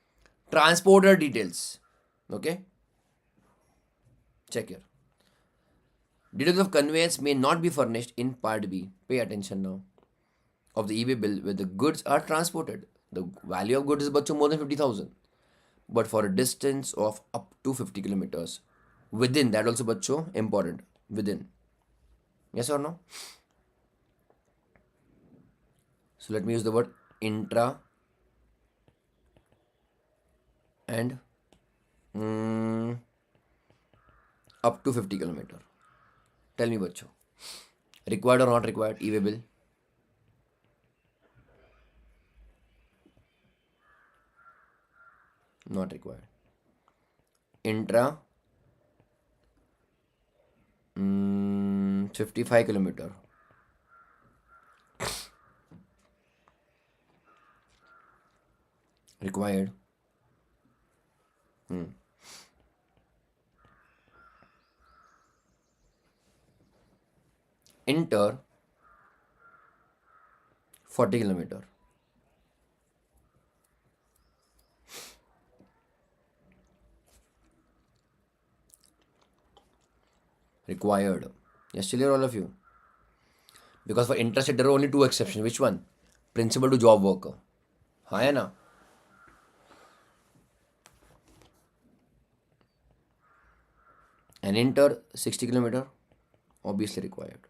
Transporter details. Okay. Check here. Details of conveyance may not be furnished in part B. Pay attention now. Of the e-way bill where the goods are transported. The value of goods is bachcho more than 50,000. But for a distance of up to 50 kilometers. Within, that also bachcho important. Within. Yes or no? So let me use the word intra and up to 50 kilometer. Tell me bachcho. Required or not required e-way bill? Not required. Intra 55 kilometer. Required. Inter 40 kilometer. Required. Yes, clear all of you. Because for interstate there are only two exceptions. Which one? Principal to job worker. हाँ है ना? And inter 60 kilometer obviously required.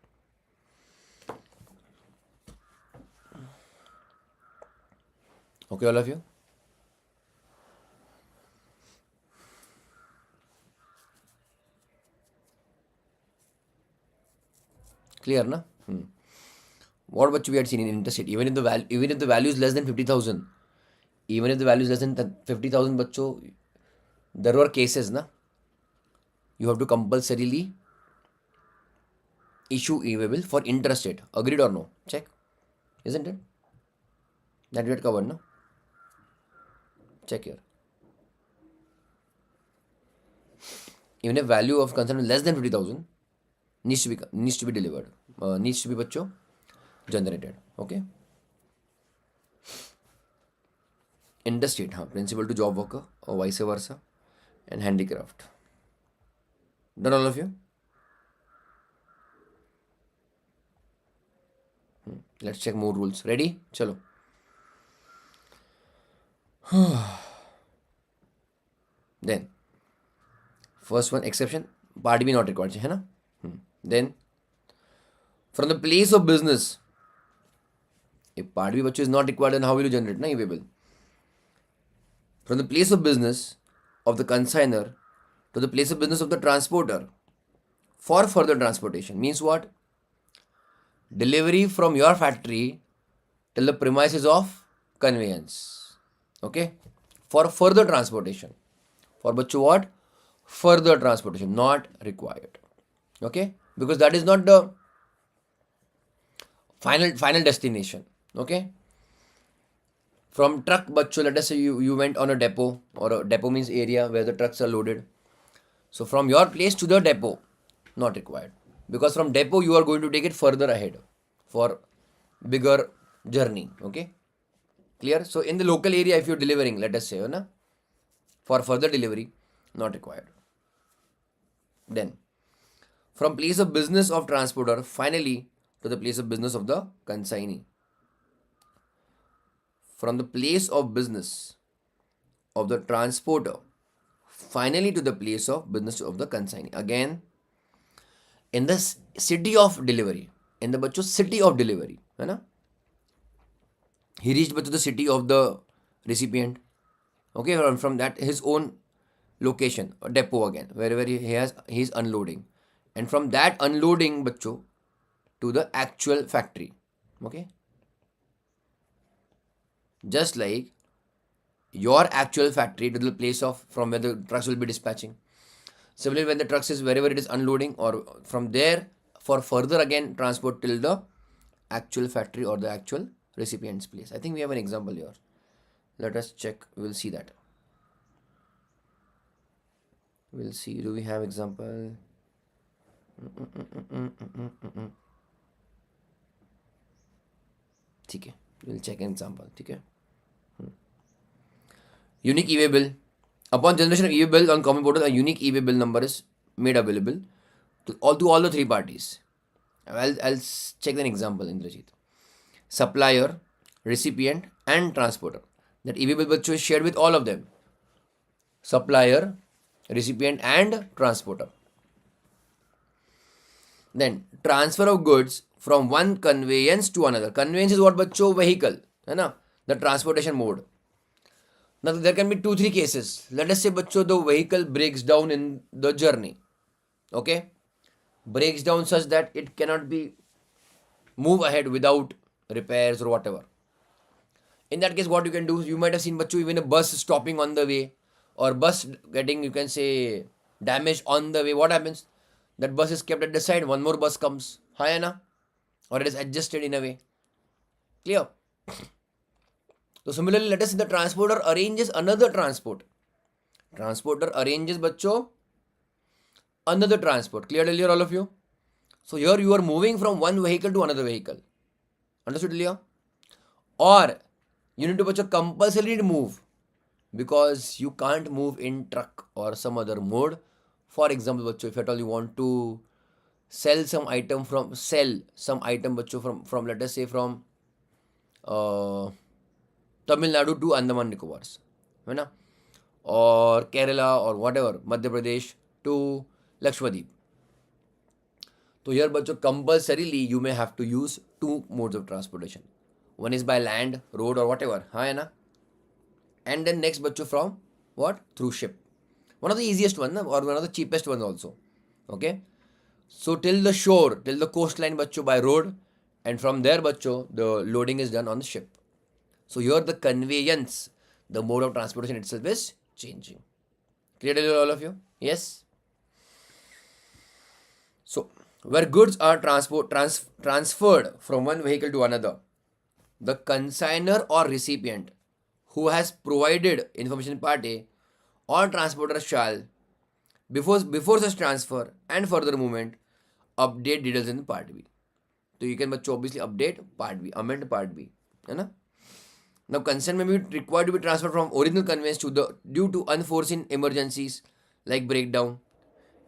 Okay, all of you? Clear, na? What much we had seen in interstate, even if the value is less than 50,000, even if the value is less than 50,000, bachcho, there were cases, na? You have to compulsorily issue e-way bill for interstate. Agreed or no? Check. Isn't it? That we had covered, no? Check here. Even if value of concern is less than 50,000, needs to be delivered. Needs to be bachcho generated. Okay. Interstate, principal to job worker or vice versa, and handicraft. Done all of you? Let's check more rules. Ready? Chalo. Then, first one exception, part B not required, hai na? Then, from the place of business, if part B bachcho is not required, then how will you generate na e-way bill? From the place of business of the consignor to the place of business of the transporter for further transportation. Means what? Delivery from your factory till the premises of conveyance. Okay? For further transportation. For bachcho what? Further transportation. Not required. Okay? Because that is not the final destination. Okay? From truck, bachcho, let us say you went on a depot, or a depot means area where the trucks are loaded. So from your place to the depot, not required. Because from depot you are going to take it further ahead for bigger journey. Okay, clear? So in the local area, if you're delivering, let us say, na, for further delivery, not required. Then from place of business of transporter, finally to the place of business of the consignee. From the place of business of the transporter, finally to the place of business of the consignee. Again, in the city of delivery, in the bachcho city of delivery, है ना? He reached to the city of the recipient. Okay, from that his own location or depot again, wherever he's unloading, and from that unloading bachcho to the actual factory. Okay, just like your actual factory to the place of from where the trucks will be dispatching. Similarly, when the trucks is wherever it is unloading, or from there for further again transport till the actual factory or the actual recipient's place. I think we have an example here. Let us check. We'll see that. We'll see. Do we have example? ठीक है. We'll check an example. ठीक है. Unique e-way bill. Upon generation of e-way bill on common portal, a unique e-way bill number is made available to all the three parties. I'll check an example, Indrajit. Supplier, recipient, and transporter. That e-way bill bachcho is shared with all of them. Supplier, recipient, and transporter. Then transfer of goods from one conveyance to another. Conveyance is what bachcho? Vehicle, है ना? The transportation mode. Now there can be 2-3 cases. Let us say bachcho the vehicle breaks down in the journey. Okay, breaks down such that it cannot be move ahead without repairs or whatever. In that case, what you can do, you might have seen bachcho even a bus stopping on the way, or bus getting, you can say, damaged on the way. What happens? That bus is kept at the side, one more bus comes, hai na, or it is adjusted in a way. Clear? So similarly, let us say the transporter arranges another transport. Transporter arranges bachcho another transport. Clear earlier, all of you? So here you are moving from one vehicle to another vehicle. Understood earlier? Or you need to bachcho compulsorily move, because you can't move in truck or some other mode. For example, bachcho, if at all you want to sell some item bachcho from let us say from Tamil Nadu to Andaman Nicobars, है ना, or Kerala or whatever, Madhya Pradesh to Lakshadweep. So here bachcho compulsorily you may have to use two modes of transportation. One is by land, road or whatever, hai na, and then next bachcho from what? Through ship. One of the easiest one, or one of the cheapest ones also. Okay. So till the shore, till the coastline bachcho by road, and from there bachcho the loading is done on the ship. So here the conveyance, the mode of transportation itself is changing. Clear to all of you? Yes. So where goods are transferred from one vehicle to another, the consigner or recipient who has provided information party or transporter shall, before such transfer and further movement, update details in part B. So you can obviously update part B, amend part B. Now consent may be required to be transferred from original conveyance to the due to unforeseen emergencies like breakdown.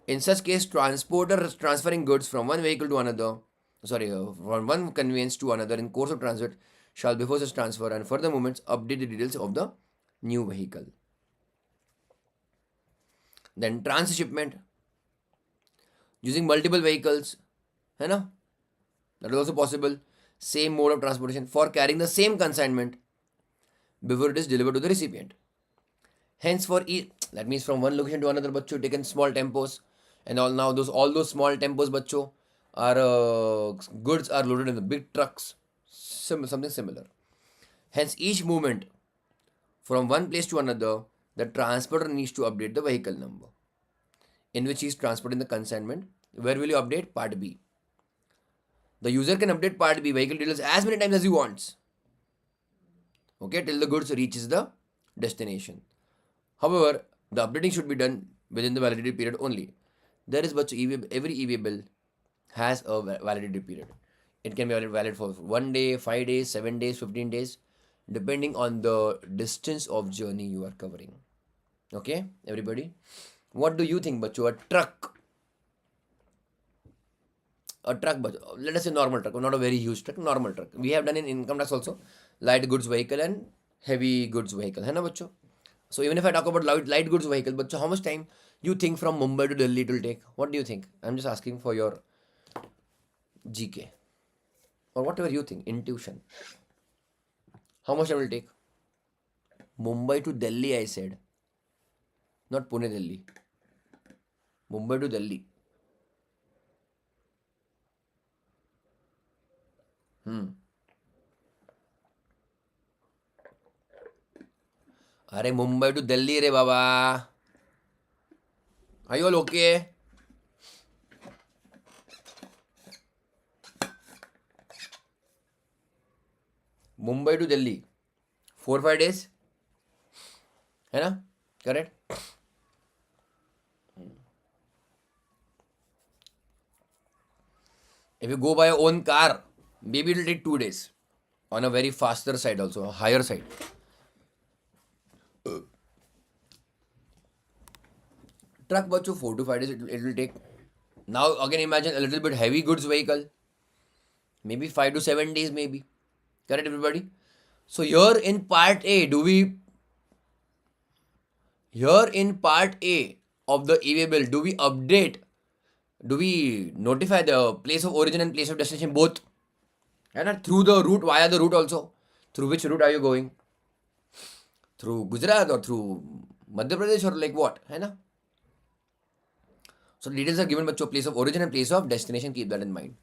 In such case, transporter transferring goods from one vehicle to another, from one conveyance to another in course of transit shall before such transfer and further movements update the details of the new vehicle. Then transshipment using multiple vehicles, है ना? That is also possible. Same mode of transportation for carrying the same consignment before it is delivered to the recipient. Hence, for that means from one location to another, bachcho taken small tempos, and all those small tempos, bachcho, are goods are loaded in the big trucks. Something similar. Hence, each movement from one place to another, the transporter needs to update the vehicle number in which he is transporting the consignment. Where will you update? Part B. The user can update part B vehicle details as many times as he wants. Okay, till the goods reaches the destination. However, the updating should be done within the validity period only. There is but every EV bill has a validity period. It can be valid for 1 day, 5 days, 7 days, 15 days, depending on the distance of journey you are covering. Okay, everybody? What do you think, bacho? But let us say normal truck, not a very huge truck, normal truck. We have done in income tax also, light goods vehicle and heavy goods vehicle, है ना बच्चों? So even if I talk about light goods vehicle, बच्चों, how much time you think from Mumbai to Delhi it will take? What do you think? I'm just asking for your GK or whatever you think, intuition. How much time will take? Mumbai to Delhi, I said, not Pune, Delhi. Mumbai to Delhi. अरे Mumbai to Delhi रे बाबा. Are you all okay? Mumbai to Delhi 4-5 days है ना? Correct. If you go by your own car, maybe it will take 2 days. On a very faster side also, a higher side. Truck बच्चों 4 to 5 days it will take. Now again imagine a little bit heavy goods vehicle. Maybe 5 to 7 days maybe. Correct everybody? So here in part A, of the EV bill, do we notify the place of origin and place of destination both? And through the route, via the route also. Through which route are you going? Through Gujarat or through Madhya Pradesh or like what? है ना? So details are given, बच्चों, place of origin and place of destination. Keep that in mind.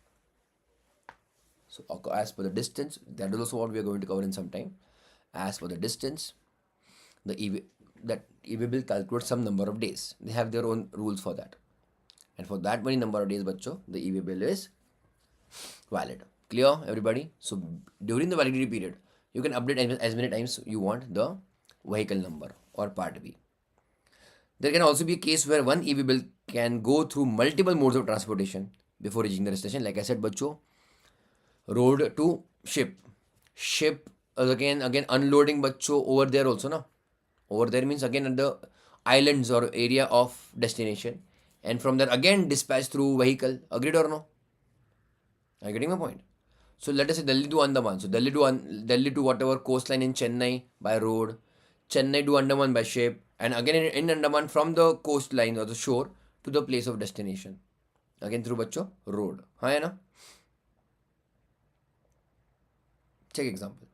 So as per the distance, that is also what we are going to cover in some time. As per the distance, that EV bill calculates some number of days. They have their own rules for that. And for that many number of days, bachcho, the EV bill is valid. Clear, everybody? So during the validity period, you can update as many times you want the vehicle number or part B. There can also be a case where one EV bill can go through multiple modes of transportation before reaching the destination. Like I said, bachcho, road to ship. Ship again unloading, bachcho, over there also, na? Over there means again at the islands or area of destination. And from there again dispatch through vehicle. Agreed or no? Are you getting my point? So let us say Delhi to Andaman. So Delhi to whatever coastline in Chennai by road. Chennai to Andaman by ship. And again in Andaman from the coastline or the shore to the place of destination. Again through bachcho road. हाँ है ना? Check example.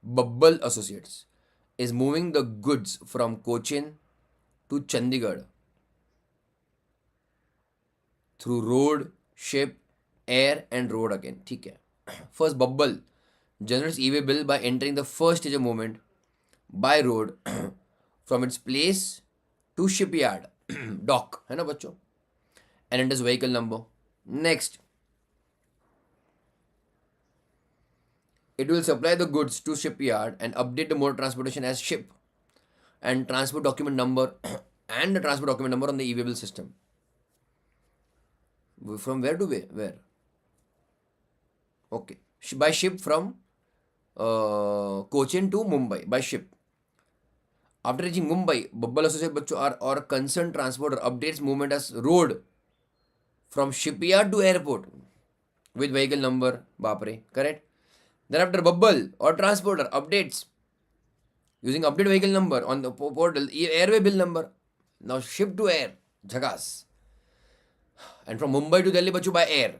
Babbal Associates is moving the goods from Cochin to Chandigarh through road, ship, air and road again. ठीक है. First, Babbal generates EV bill by entering the first stage of movement by road from its place to shipyard dock, है ना बच्चों? And enters vehicle number. Next, it will supply the goods to shipyard and update the mode of transportation as ship and transport document number and the transport document number on the EV bill system. From where to where? Okay. By ship from Cochin to Mumbai by ship. After reaching Mumbai, Babbal Associate bachcho or concerned transporter updates movement as road from shipyard to airport with vehicle number. Bapre, correct? Then after Babbal or transporter updates using update vehicle number on the portal, airway bill number. Now ship to air, Jhagas. And from Mumbai to Delhi bachcho by air.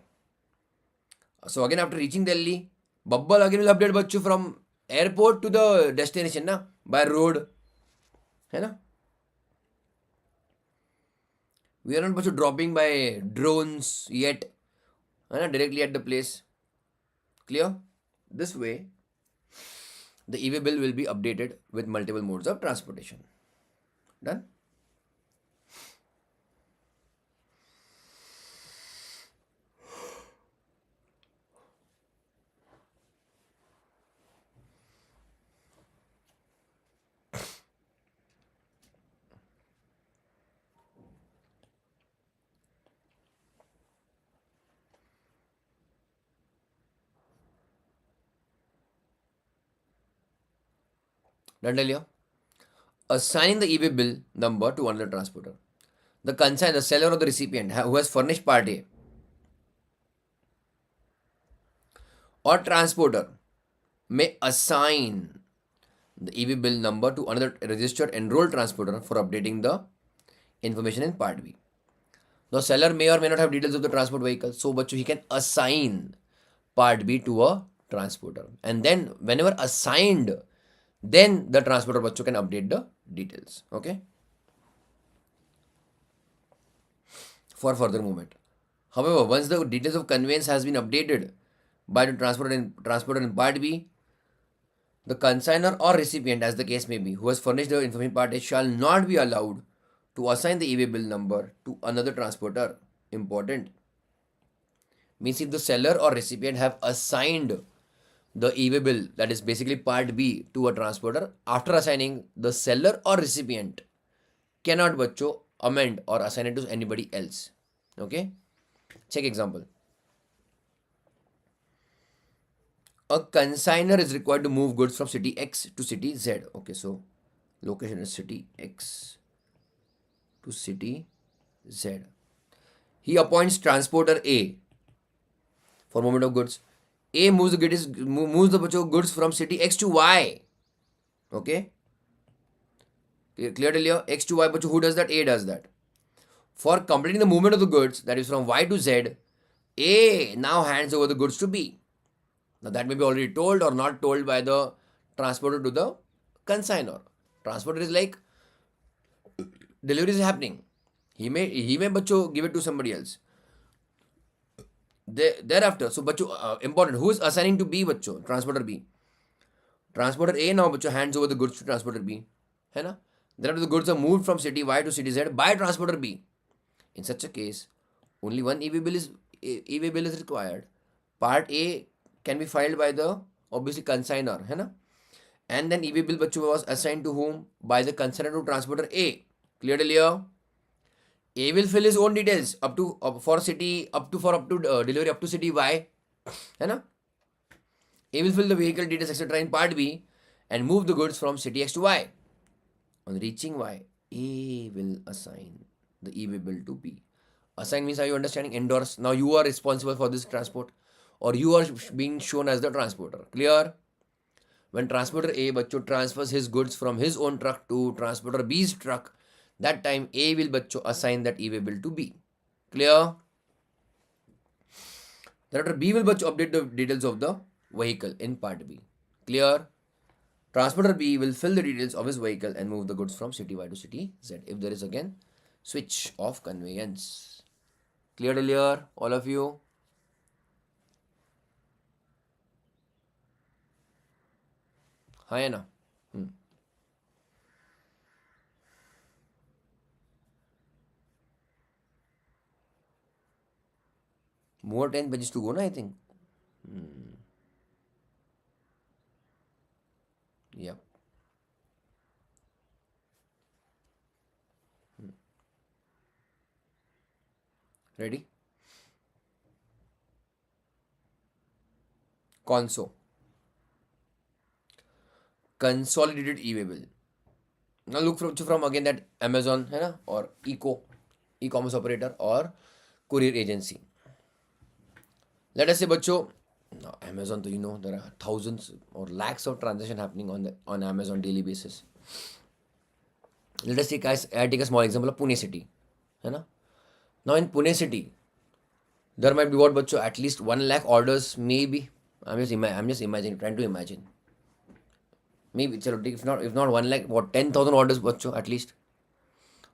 So again after reaching Delhi, Babbal again will update bachcho from airport to the destination na by road. है ना? We are not bachcho dropping by drones yet. है ना? Directly at the place. Clear? This way, the EV bill will be updated with multiple modes of transportation. Done? Done till here? Assigning the e-way bill number to another transporter. The consignor, the seller or the recipient who has furnished part A or transporter may assign the e-way bill number to another registered enrolled transporter for updating the information in part B. The seller may or may not have details of the transport vehicle, so but he can assign part B to a transporter, and then whenever assigned, then the transporter can update the details. Okay, for further movement. However, once the details of conveyance has been updated by the transporter in part B, the consignor or recipient, as the case may be, who has furnished the information part A, shall not be allowed to assign the e-way bill number to another transporter. Important. Means if the seller or recipient have assigned the e-way bill, that is basically part B, to a transporter, after assigning, the seller or recipient cannot bachcho amend or assign it to anybody else. Okay, check example. A consignor is required to move goods from city X to city Z. Okay, so location is city X to city Z. He appoints transporter A for movement of goods. A moves the goods from city X to Y. Okay, clear till here? X to Y, but who does that? A does that. For completing the movement of the goods, that is from Y to Z, A now hands over the goods to B. Now that may be already told or not told by the transporter to the consignor. Transporter is like delivery is happening. He may give it to somebody else. Thereafter, so important. Who is assigning to B transporter B. Transporter A now hands over the goods to transporter B. है ना? Thereafter the goods are moved from city Y to city Z by transporter B. In such a case, only one e-way bill is required. Part A can be filed by the obviously consignor, है ना? And then e-way bill was assigned to whom? By the consignor to transporter A. Clear till here? A will fill his own details up to delivery up to city Y, है ना? A will fill the vehicle details etc. in part B and move the goods from city X to Y. On reaching Y, A will assign the e-way bill to B. Assign means, are you understanding? Endorse. Now you are responsible for this transport, or you are being shown as the transporter. Clear? When transporter A transfers his goods from his own truck to transporter B's truck, that time A will assign that e-way bill to B. Clear? Thereafter B will update the details of the vehicle in part B. Clear? Transporter B will fill the details of his vehicle and move the goods from city Y to city Z if there is again switch of conveyance. Clear till here, all of you? हाँ ना? More 10 pages to go, na, I think. Yep. Ready? Conso. Consolidated e-way bill. Now look from again that Amazon, है ना, or e-commerce operator or courier agency. Let us say now Amazon, you know, there are thousands or lakhs of transactions happening on Amazon daily basis. Let us take I take a small example of Pune city, है ना. Now in Pune city, there might be at least 1 lakh orders, maybe. I'm just imagining, trying to imagine. Maybe if not 1 lakh, 10,000 orders at least.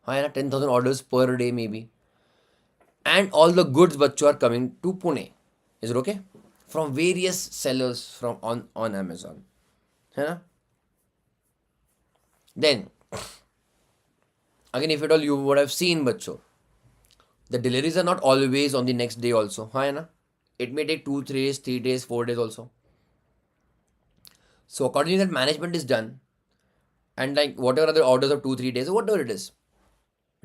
10,000 orders per day maybe. And all the goods are coming to Pune. Is it okay? From various sellers from on Amazon. Then again, if at all you would have seen the deliveries are not always on the next day also. It may take 2 days, 3 days, 4 days also. So accordingly that management is done, and like whatever other orders of 2-3 days or whatever it is,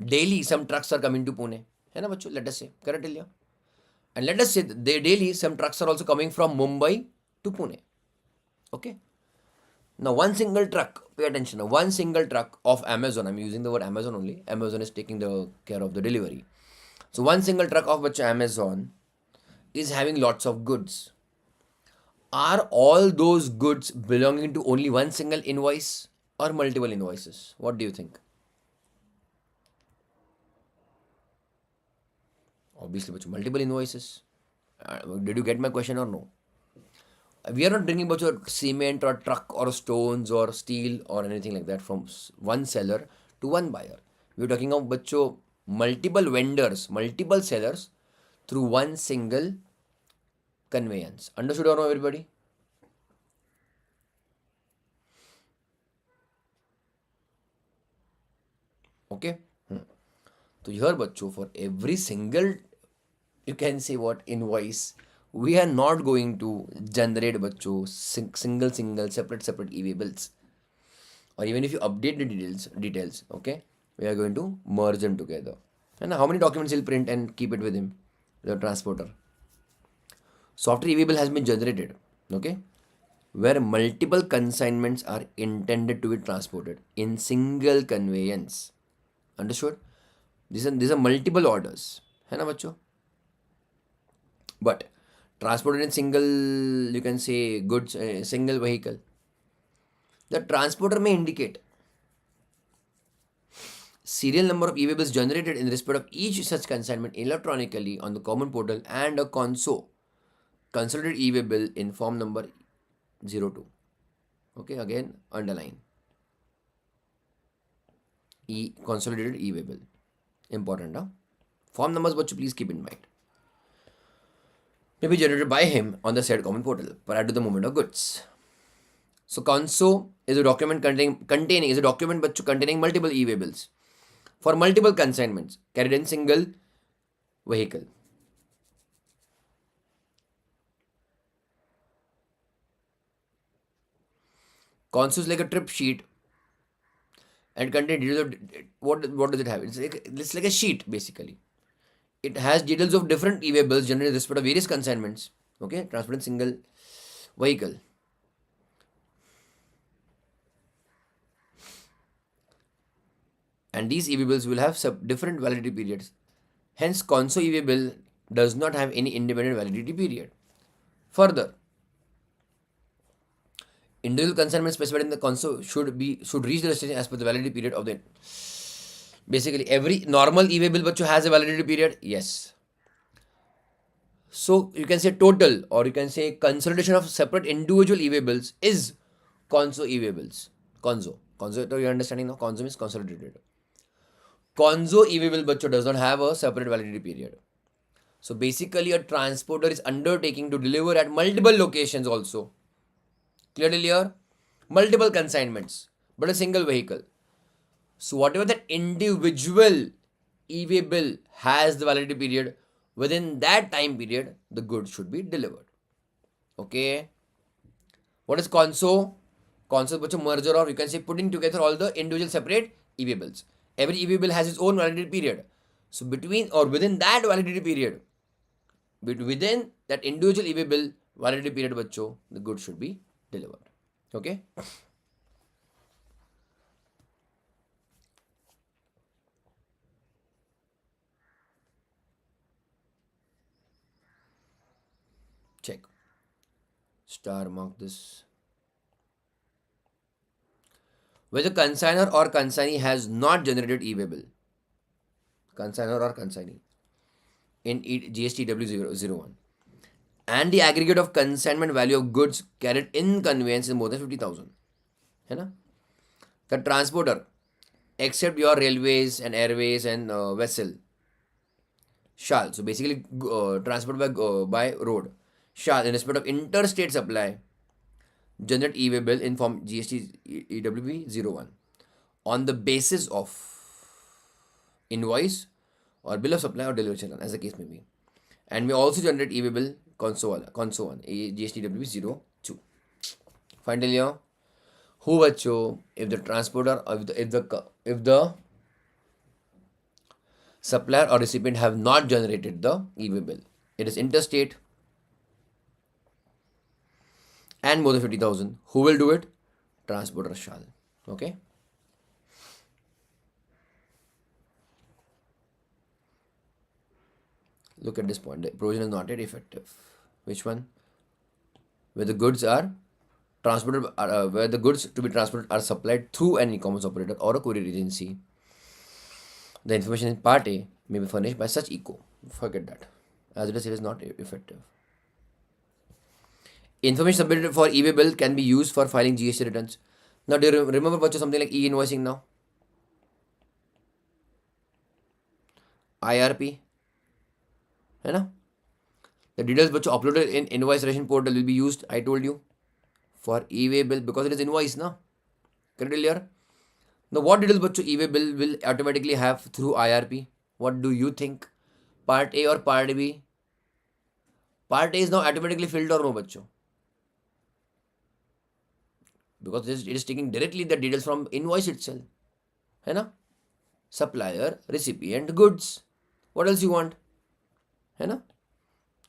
daily some trucks are coming to Pune. Let us say, correct? And let us say daily some trucks are also coming from Mumbai to Pune. Okay. Now, one single truck, pay attention, now, one single truck of Amazon, I'm using the word Amazon only, Amazon is taking the care of the delivery. So, one single truck of which Amazon is having lots of goods. Are all those goods belonging to only one single invoice or multiple invoices? What do you think? Obviously, multiple invoices. Did you get my question or no? We are not bringing about your cement or truck or stones or steel or anything like that from one seller to one buyer. We are talking of बच्चों multiple vendors, multiple sellers through one single conveyance. Understood or no, everybody? Okay. So here, बच्चों, for every single, you can say what invoice, we are not going to generate बच्चों single separate EV bills, or even if you update the details, okay, we are going to merge them together. And how many documents he'll print and keep it with him, the transporter? Software EV bill has been generated, okay, where multiple consignments are intended to be transported in single conveyance. Understood? These are multiple orders, है ना बच्चों? But transported in single, you can say goods, single vehicle. The transporter may indicate serial number of e-bills generated in respect of each such consignment electronically on the common portal and a consolidated e-bill in form number 02. Okay, again underline consolidated e-bill. Important, huh? Form numbers, but please keep in mind. May be generated by him on the said common portal prior to the movement of goods. So conso is a document containing is a document but containing multiple e-bills for multiple consignments carried in single vehicle. Conso is like a trip sheet and contain details of what does it have? It's like a sheet basically. It has details of different e-way bills generated in respect of various consignments. Okay, transported single vehicle. And these e-way bills will have different validity periods. Hence, conso e-way bill does not have any independent validity period. Further, individual consignment specified in the conso should reach the destination as per the validity period of the. Basically, every normal e-way bill bachcho has a validity period. Yes. So you can say total, or you can say consolidation of separate individual e-way bills is conso e-way bills. Conso, you are understanding now? Conso means consolidated. Conso e-way bill bachcho does not have a separate validity period. So basically, a transporter is undertaking to deliver at multiple locations also. Clearly here, multiple consignments, but a single vehicle. So whatever that individual e-way bill has the validity period, within that time period, the goods should be delivered. Okay. What is conso? Conso is a merger of, you can say, putting together all the individual separate e-way bills. Every e-way bill has its own validity period. So between or within that validity period, within that individual e-way bill validity period, bachcho, the goods should be delivered. Okay. Check. Star mark this. Where the consignor or consignee has not generated e-way bill. Consignor or consignee in GST W001. And the aggregate of consignment value of goods carried in conveyance is more than 50,000. है ना? The transporter, except your railways and airways and vessel, shall, so basically transport by road, shall in respect of interstate supply generate e-way bill in form GST EWB01 on the basis of invoice or bill of supply or delivery channel as the case may be, and may also generate e-way bill conso 1 GST EWB02. Finally here, who bachcho, if the transporter or if the supplier or recipient have not generated the e-way bill, it is interstate and more than 50,000, who will do it? transporter shall. Okay. Look at this point. The provision is not yet effective. Which one? Where the goods are transported, where the goods to be transported are supplied through an e-commerce operator or a courier agency. The information in Part A may be furnished by such eco. Forget that. As it is not effective. Information submitted for e-way bill can be used for filing GST returns. Now, do you remember something like e-invoicing now? IRP, है ना? The details uploaded in invoice ration portal will be used, I told you, for e-way bill because it is invoice now. Correct clear? Now what details e-way bill will automatically have through IRP? What do you think? Part A or Part B? Part A is now automatically filled or no bachcho? Because it is taking directly the details from invoice itself. है ना? Supplier, recipient, goods. What else you want? है ना?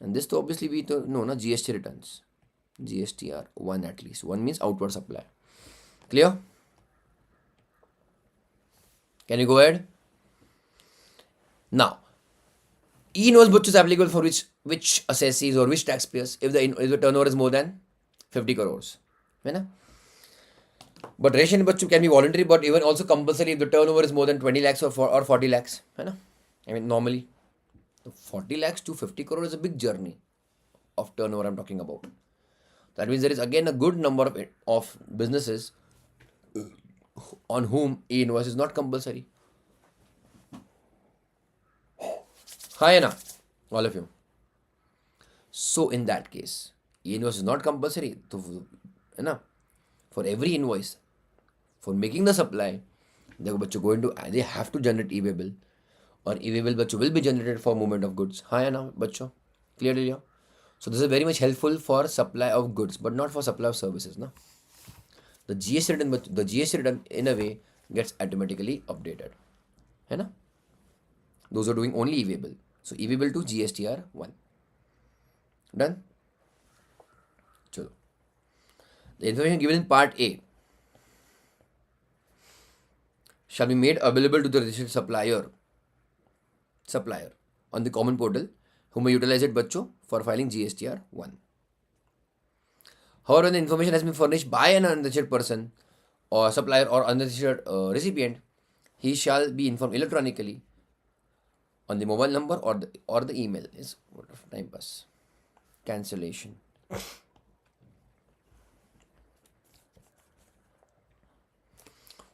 And this to obviously we know na GST returns. GSTR 1 at least. 1 means outward supply. Clear? Can you go ahead? Now, e-invoice is applicable for which assessees or which taxpayers if the turnover is more than 50 crores. है ना? But ration can be voluntary, but even also compulsory if the turnover is more than 20 lakhs or 40 lakhs. है ना? I mean, normally, 40 lakhs to 50 crores is a big journey of turnover I'm talking about. That means there is again a good number of businesses on whom e-invoice is not compulsory. Hi, Anna, all of you. So in that case, e-invoice is not compulsory. So, for every invoice, for making the supply, they have to generate e-way bill, or e-way bill will be generated for movement of goods. Hi, Anna, bachcho, clearly. So this is very much helpful for supply of goods, but not for supply of services. No? The GST return in a way gets automatically updated. है ना? Those are doing only e-way bill. So e-way bill to GSTR 1. Done? Chalo. The information given in Part A shall be made available to the registered supplier on the common portal who may utilize it for filing GSTR 1. However, when the information has been furnished by an unregistered person or supplier or unregistered recipient, he shall be informed electronically on the mobile number or the email. Is what of time pass. Cancellation.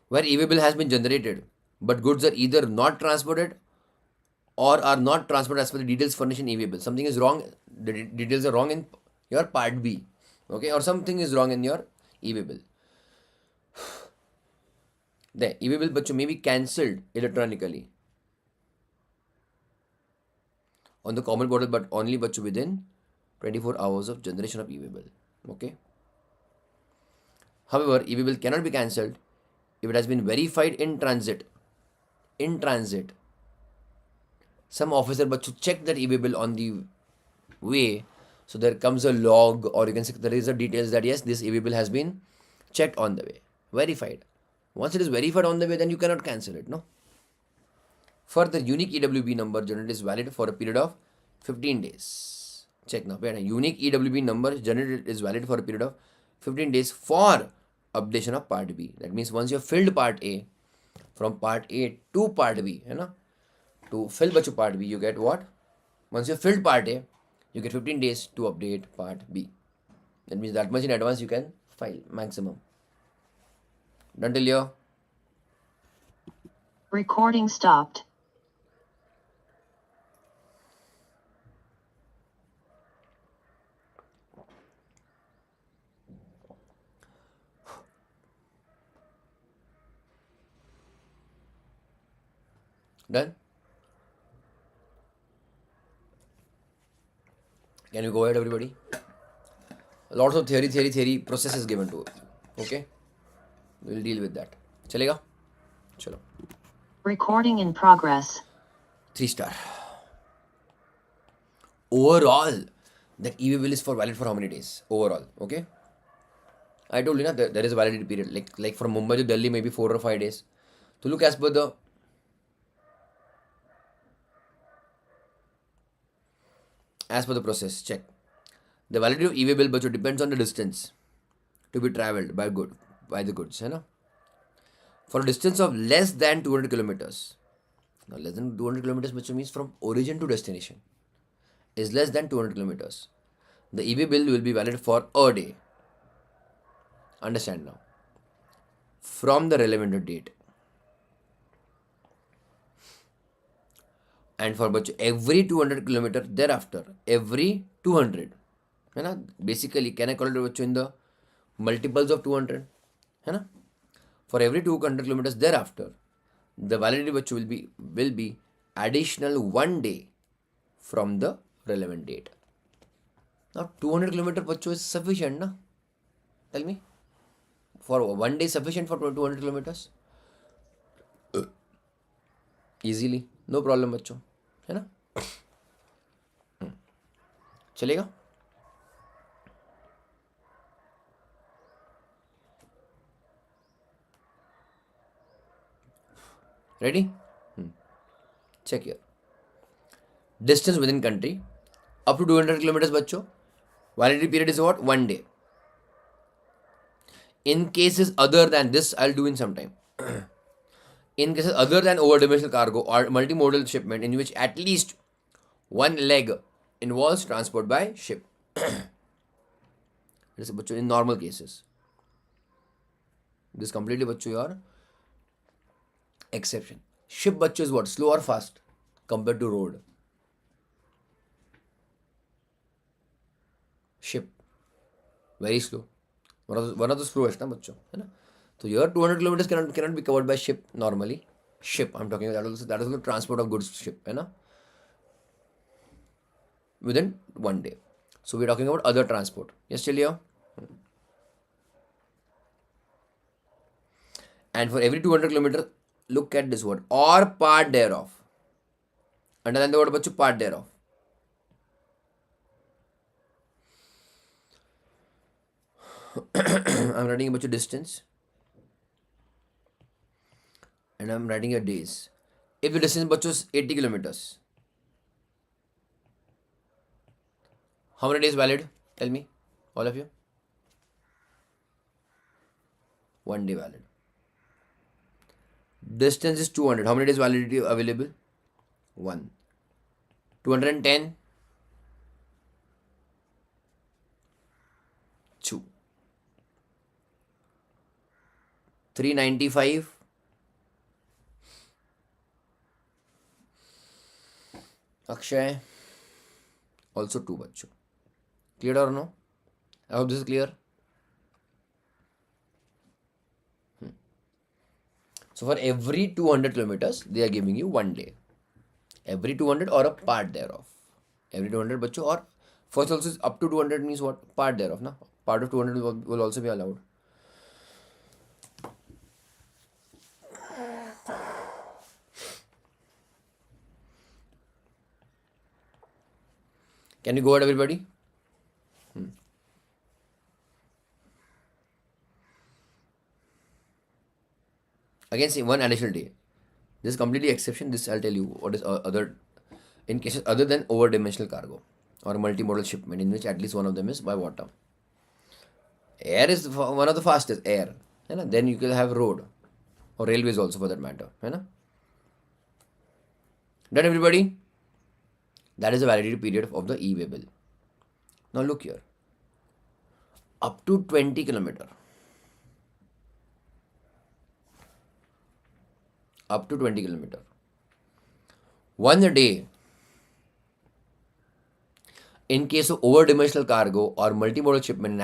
Where e-way bill has been generated, but goods are either not transported or are not transported as per the details furnished in e-way bill. Something is wrong. The details are wrong in your Part B. Okay, or something is wrong in your e-way bill. The e-way bill may be cancelled electronically on the common portal, but only within 24 hours of generation of e-way bill. Okay. However, e-way bill cannot be cancelled if it has been verified in transit. In transit, some officer check that e-way bill on the way. So there comes a log, or you can say there is a details that yes, this e-way bill has been checked on the way, verified. Once it is verified on the way, then you cannot cancel it, no? Further, unique EWB number generated is valid for a period of 15 days. Check now. Unique EWB number generated is valid for a period of 15 days for updation of Part B. That means once you have filled Part A, from Part A to Part B, to fill Part B, you get what? Once you have filled Part A, you get 15 days to update Part B. That means that much in advance you can file maximum. Done till here? Recording stopped. Done? Can you go ahead, everybody? Lots of theory process is given to it. Okay? We'll deal with that. Chalega? Chalo. Recording in progress. 3 star. Overall, that e-way bill is valid for how many days? Overall, okay? I told you na, there is a validity period. Like from Mumbai to Delhi, maybe 4 or 5 days. So look as per the process. Check. The validity of e-way bill बच्चों depends on the distance to be traveled by the goods, है ना? For a distance of less than 200 kilometers. Now less than 200 kilometers बच्चों means from origin to destination is less than 200 kilometers. The e-way bill will be valid for a day. Understand now. From the relevant date. And for बच्चों every 200 kilometer thereafter, every 200, है ना? Basically can I call it बच्चों in the multiples of 200, है ना? For every 200 kilometers thereafter, the validity बच्चों will be additional 1 day from the relevant date. Now 200 kilometer बच्चों is sufficient ना? Tell me. For 1 day sufficient for 200 kilometers? Easily, no problem बच्चों, है ना? चलेगा? Ready? Check here. Distance within country up to 200 kilometers बच्चों. Validity period is what? 1 day. In cases other than this, I'll do in some time. In cases other than over-dimensional cargo or multimodal shipment in which at least one leg involves transport by ship. This is बच्चों in normal cases. This completely बच्चों your exception. Ship बच्चों is what? Slow or fast compared to road? Ship very slow. One of the slowest ना बच्चों, है ना? So your 200 kilometers cannot be covered by ship normally. Ship I'm talking about, that is the transport of goods ship, है ना? Within 1 day. So we're talking about other transport. Yes, Chelia? And for every 200 kilometers, look at this word or part thereof. Underline the word बच्चों part thereof. I'm writing about your distance and I'm writing your days. If the distance बच्चों is 80 kilometers, how many days valid? Tell me, all of you. 1 day valid. Distance is 200. How many days validity available? 1. 210. 2. 395. Akshay. Also 2 बच्चों. Clear or no? I hope this is clear. So for every 200 kilometers, they are giving you 1 day. Every 200 or a part thereof. Every 200 बच्चों, or first also is up to 200 means what? Part thereof ना. Part of 200 will also be allowed. Can you go ahead, everybody? Again, say one additional day. This is completely exception. This I'll tell you what is other in cases other than over-dimensional cargo or multimodal shipment in which at least one of them is by water. Air is one of the fastest. Air, है ना? Then you can have road or railways also for that matter, है ना? Done, everybody? That is the validity period of the e-way bill. Now look here. Up to 20 kilometer. Up to 20 kilometer. 1 day. In case of over-dimensional cargo or multimodal shipment,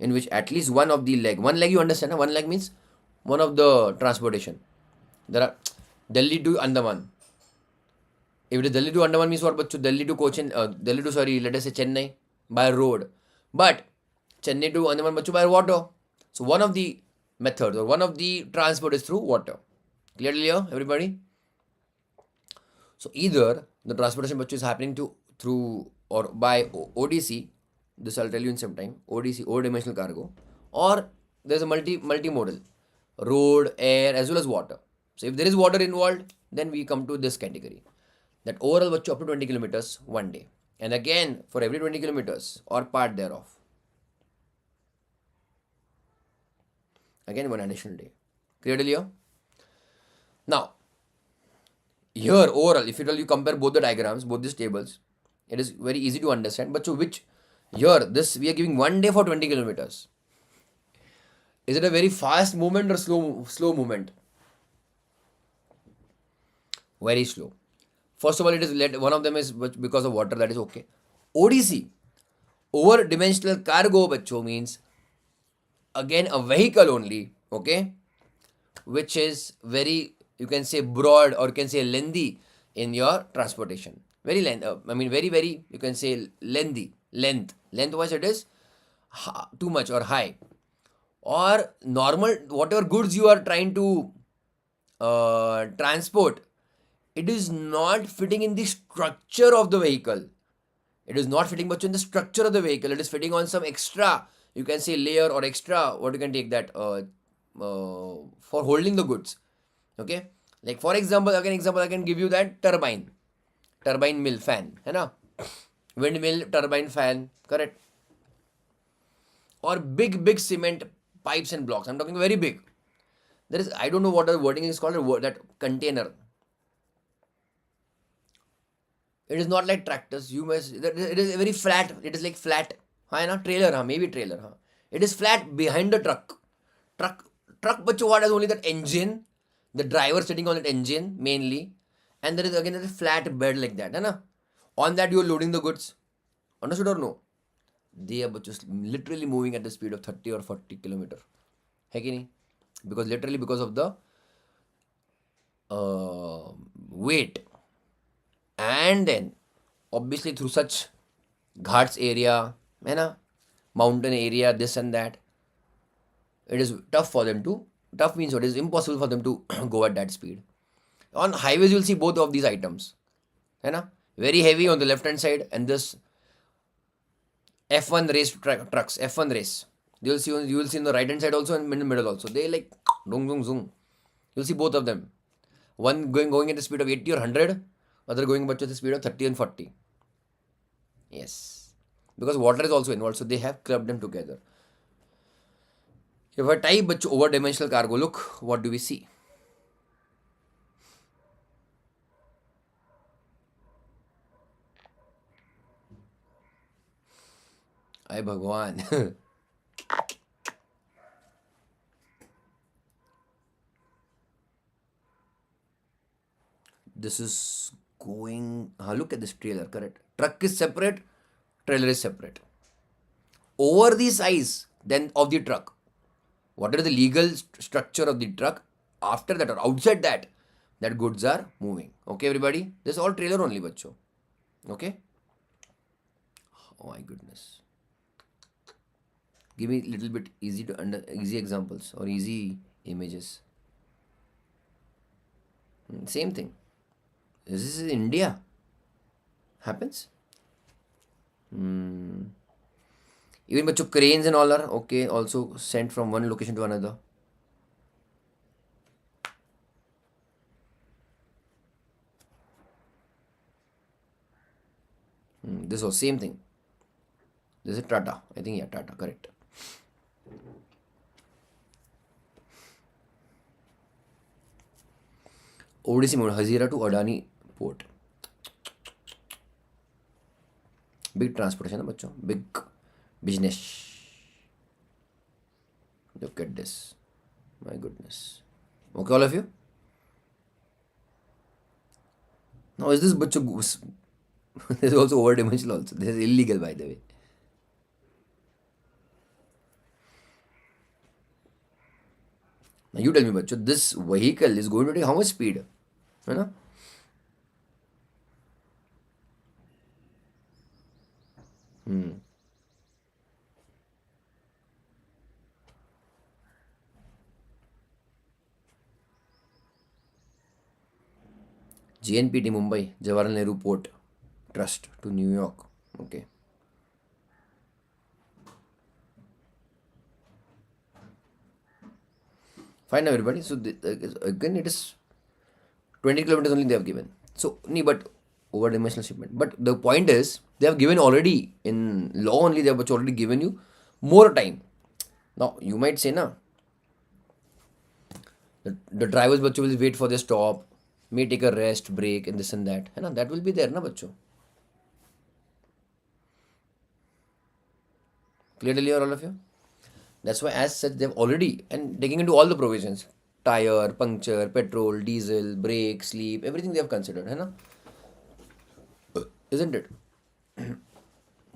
in which at least one of the leg, one leg you understand, one leg means one of the transportation. There are Delhi to Andaman. If it is Delhi to Andaman means what? But Delhi to Cochin, Delhi to let us say Chennai by road. But Chennai to Andaman by water. So one of the methods or one of the transport is through water. Clearly here, everybody? So either the transportation is happening through or by ODC, this I'll tell you in some time, ODC, over dimensional cargo, or there's a multimodal, road, air, as well as water. So if there is water involved, then we come to this category, that overall bachcho up to 20 kilometers one day, and again for every 20 kilometers or part thereof, again one additional day. Clear till here? Now here overall, if you compare both the diagrams, both these tables, it is very easy to understand. But so which here this we are giving one day for 20 kilometers. Is it a very fast movement or slow movement? Very slow. First of all, it is one of them is because of water, that is okay. ODC, over dimensional cargo, bachcho, means again a vehicle only, okay, which is very, you can say, broad, or you can say lengthy in your transportation. Very very, you can say lengthy. Lengthwise it is too much or high. Or normal, whatever goods you are trying to transport, it is not fitting in the structure of the vehicle. It is not fitting much in the structure of the vehicle. It is fitting on some extra, you can say, layer or extra, what you can take that for holding the goods. Okay, like for example, I can give you that turbine mill fan, है ना, windmill turbine fan, correct? Or big cement pipes and blocks. I'm talking very big. There is, I don't know what the wording is called, that container. It is not like tractors. You must. It is very flat. It is like flat. हाँ ना, trailer, हाँ, maybe trailer, हाँ. It is flat behind the truck. Truck, but what has only that engine, the driver sitting on that engine mainly, and there is again a flat bed like that, है ना? On that you are loading the goods. Understood or no? They are just literally moving at the speed of 30 or 40 kilometer. है कि नहीं? Because of the weight. And then obviously through such ghats area, है ना, mountain area, this and that, it is tough means what? It is impossible for them to go at that speed. On highways you'll see both of these items, है ना, very heavy on the left hand side, and this F1 race trucks, F1 race, you will see on the right hand side also, and in the middle also, they like dung dung zung. You'll see both of them, one going at the speed of 80 or 100, other going at the speed of 30 and 40. Yes, because water is also involved, so they have clubbed them together. If I type over dimensional cargo, look, what do we see? Ay Bhagwan. This is going, look at this trailer, correct? Truck is separate, trailer is separate. Over the size then of the truck, what is the legal structure of the truck, after that or outside that goods are moving. Okay, everybody? This is all trailer only, bachcho. Okay? Oh my goodness. Give me a little bit easy examples or easy images. Same thing. This is India. Happens. Even bachcho, cranes and all are okay, also sent from one location to another. This was same thing. This is Tata. I think, yeah, Tata, correct. ODC mode, Hazira to Adani port. Big transportation, bachcho. Big business. Look at this. My goodness. Okay, all of you? Now, is this bachcho goose? This is also over-dimensional also. This is illegal, by the way. Now, you tell me, bachcho, this vehicle is going to take how much speed? You know? JNPT Mumbai, Jawaharlal Nehru Port Trust to New York. Okay. Fine everybody. So again it is 20 kilometers only they have given. So but over dimensional shipment. But the point is they have given already in law only, they have already given you more time. Now you might say na, the drivers bachcho will wait for their stop, may take a rest, break and this and that. है ना, that will be there na bachcho. Clearly all of you? That's why as such they've already and taking into all the provisions. Tire, puncture, petrol, diesel, brake, sleep, everything they have considered, है ना? Isn't it?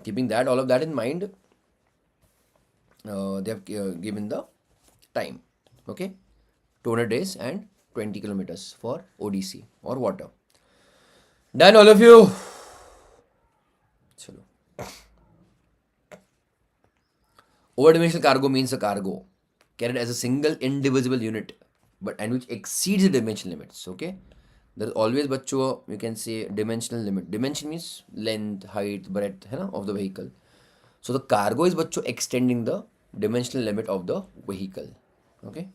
Keeping that, all of that in mind, they have given the time. Okay, 200 days and 20 kilometers for ODC or water. Done, all of you. Chalo. Overdimensional cargo means a cargo carried as a single indivisible unit, but and which exceeds the dimensional limits. Okay, there is always bachcho, you can say dimensional limit. Dimension means length, height, breadth, है ना, of the vehicle. So the cargo is bachcho extending the dimensional limit of the vehicle. Okay,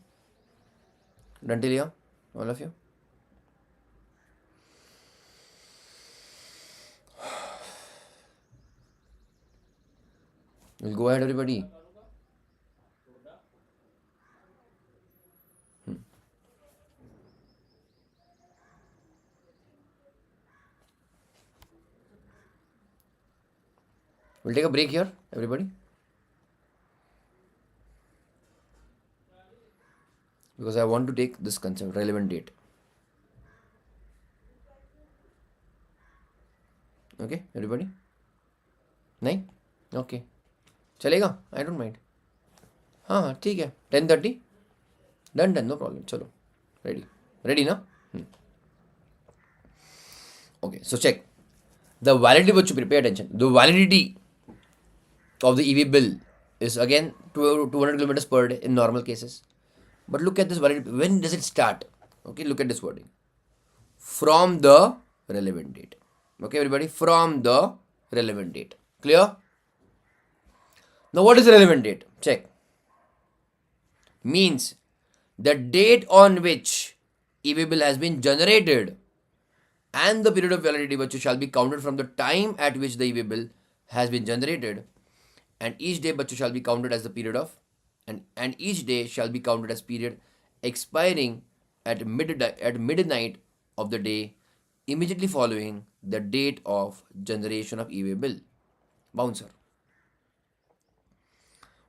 done till here, all of you. We'll go ahead, everybody. We'll take a break here, everybody. Because I want to take this concept, relevant date. Okay, everybody? नहीं? Okay. चलेगा? I don't mind. हाँ ठीक है, 10:30. Done, no problem. चलो, ready ना? Okay, so check. The validity, but you pay attention. The validity of the EV bill is again 200 kilometers per day in normal cases. But look at this validity. When does it start? Okay, look at this wording. From the relevant date. Okay, everybody, from the relevant date. Clear? Now, what is the relevant date? Check. Means the date on which EV bill has been generated and the period of validity which shall be counted from the time at which the EV bill has been generated, and each day but shall be counted as the period of and each day shall be counted as period expiring at midnight of the day immediately following the date of generation of EV bill. Bouncer.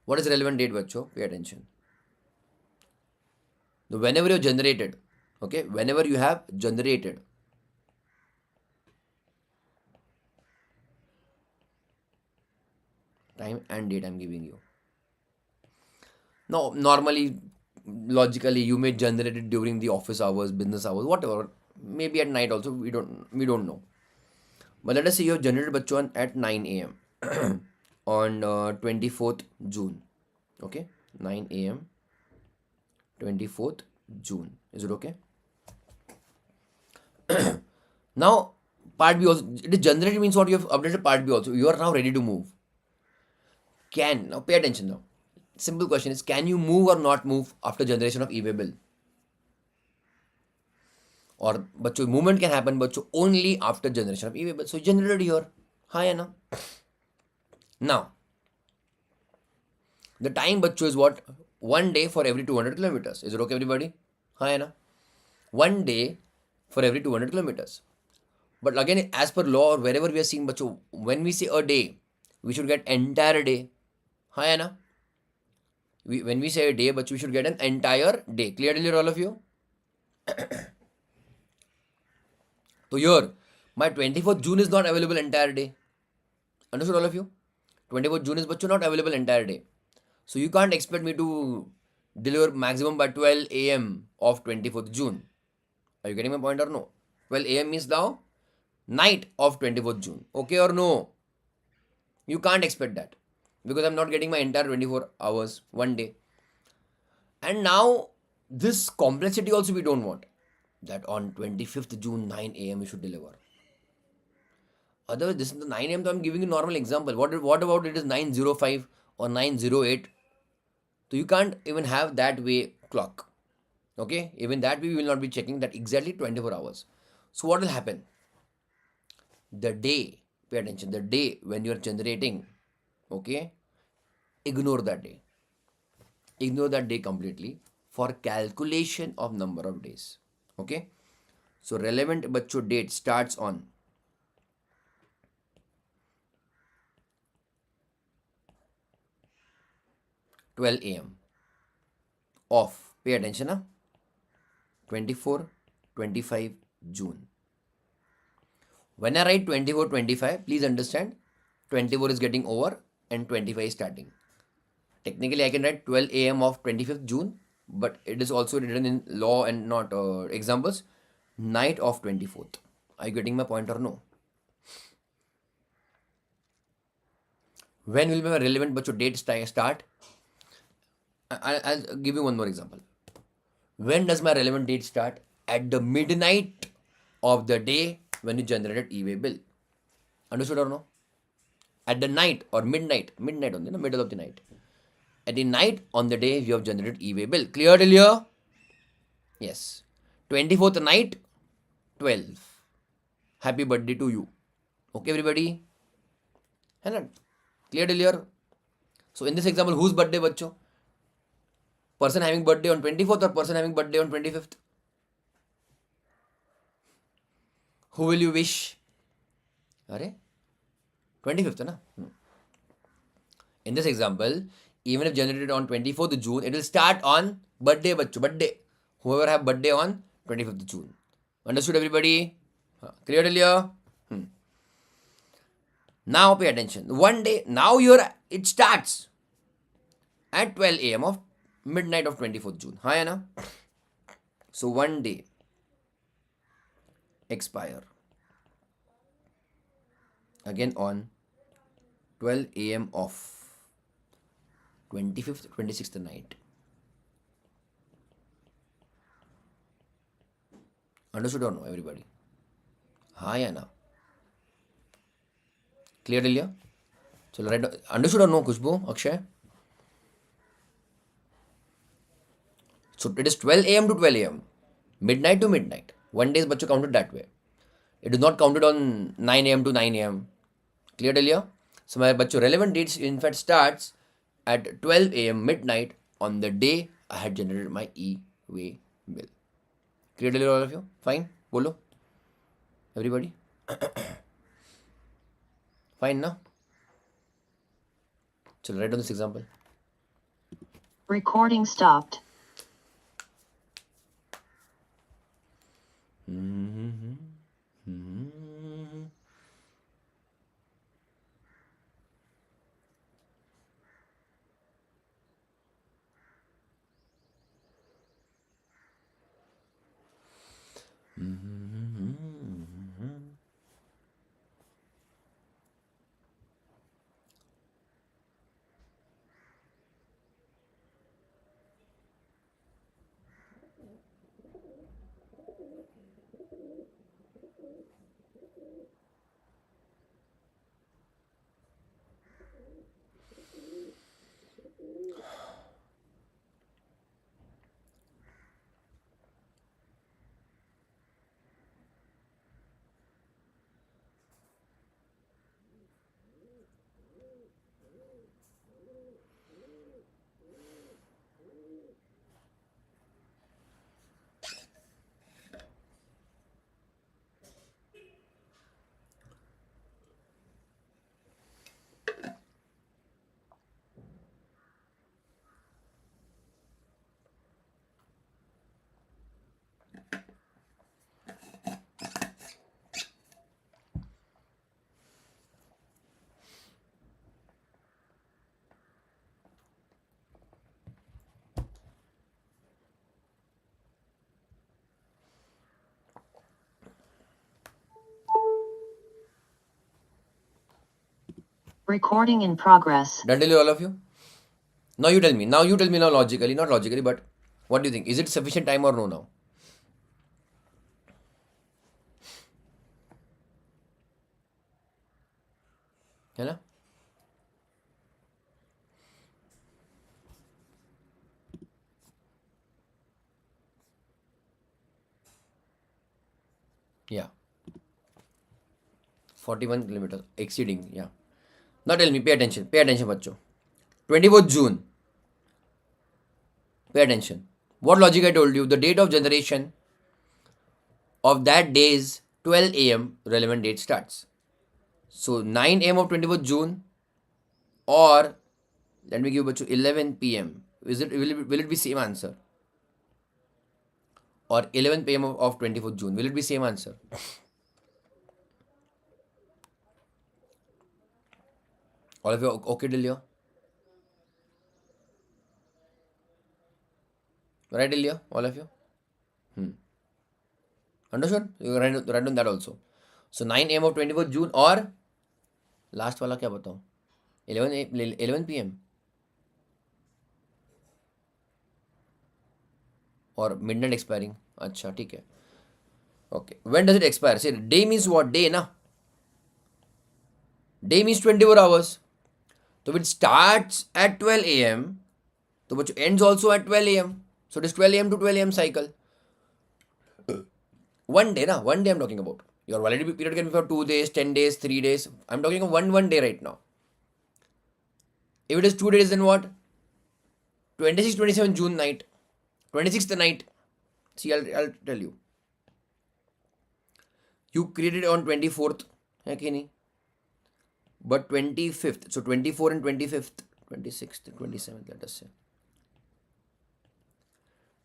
What is relevant date, bachcho? Pay attention. Now, whenever you generated, okay, whenever you have generated, time and date I'm giving you. Now, normally, logically, you may generate it during the office hours, business hours, whatever. Maybe at night also. We don't know. But let us say you have generated bachcho at 9 a.m. on 24th June. Okay, 9 a.m. 24th June. Is it okay? Now, part B also. It is generated means what? You have updated part B also. You are now ready to move. Now pay attention now. Simple question is, can you move or not move after generation of EV bill? Or bachcho, movement can happen bachcho only after generation of EV bill. So generated here. हाँ है ना? Now, the time bachcho is what? 1 day for every 200 kilometers. Is it okay, everybody? हाँ है ना? 1 day for every 200 kilometers. But again, as per law or wherever we are seeing bachcho, when we say a day, we should get entire day. हाँ है ना? When we say a day, but we should get an entire day. Clearly, all of you? So here, my 24th June is not available entire day. Understood, all of you? 24th June is but not available entire day. So you can't expect me to deliver maximum by 12 a.m. of 24th June. Are you getting my point or no? 12 a.m. means now night of 24th June. Okay or no? You can't expect that. Because I'm not getting my entire 24 hours, 1 day. And now, this complexity also we don't want. That on 25th June, 9 a.m. we should deliver. Otherwise, this is the 9 a.m. So I'm giving you a normal example. What about it is 9:05 or 9:08? So you can't even have that way clock. Okay, even that we will not be checking that exactly 24 hours. So what will happen? The day, pay attention, the day when you are generating, okay, ignore that day. Ignore that day completely for calculation of number of days. Okay, so relevant बच्चों date starts on 12 a.m. of, pay attention, 24 25 June. When I write 24 25, please understand 24 is getting over and 25 is starting. Technically, I can write 12 a.m. of 25th June, but it is also written in law and not examples. Night of 24th. Are you getting my point or no? When will my relevant bachcho date start? I'll give you one more example. When does my relevant date start? At the midnight of the day when you generated e-way bill. Understood or no? At the night or midnight on the middle of the night. At the night on the day you have generated e-way bill. Clear till here? Yes. 24th night, 12. Happy birthday to you. Okay, everybody? है ना? Clear till here? So in this example, whose birthday बच्चों? Person having birthday on 24th or person having birthday on 25th? Who will you wish? अरे 25th ना? In this example, even if generated on 24th June, it will start on birthday बच्चों, birthday. Whoever have birthday on 25th June. Understood everybody? Clear till here? Now pay attention. One day, now it starts at 12 a.m. of midnight of 24th June. हाँ है ना? So one day expire again on 12 a.m. of 25th 26th night. Understood or no everybody? हाँ या ना? Clear till here? चलो right. Understood or no Khushboo Akshay? So it is 12 a.m. to 12 a.m. Midnight to midnight. One day is बच्चों counted that way. It is not counted on 9 a.m. to 9 a.m. Clear till here? So my बच्चों relevant dates in fact starts at 12 a.m. midnight on the day I had generated my e-way bill. Clear till here all of you? Fine? बोलो everybody? Fine ना? चलो write down this example. Recording stopped. Recording in progress. Done till here all of you? Now you tell me. Now you tell me now logically, not logically, but what do you think? Is it sufficient time or no now? है ना? Yeah, 41 kilometers exceeding. Yeah. Now tell me, pay attention बच्चों. 24th June, pay attention. What logic I told you? The date of generation of that day's 12 a.m. relevant date starts. So 9 a.m. of 24th June, or let me give you 11 p.m. Will it be same answer? Or 11 p.m. of 24th June, will it be same answer? All of you okay till here? Right till here, all of you? Understood? You write on that also. So 9 a.m. of 24th June, or last वाला क्या बताऊँ, 11 p.m. और midnight expiring. अच्छा ठीक है. Okay. When does it expire? See, day means what? Day ना. Day means 24 hours. So it starts at 12 a.m. तो बच्चों ends also at 12 a.m. So it is 12 a.m. to 12 a.m. cycle. One day ना. One day I'm talking about. Your validity period can be for 2 days, 10 days, 3 days. I'm talking of one day right now. If it is 2 days, then what? 26, 27 June night. 26th night. See, I'll tell you. You created on 24th. है कि नहीं? But 25th. So 24 and 25th. 26th and 27th, let us say.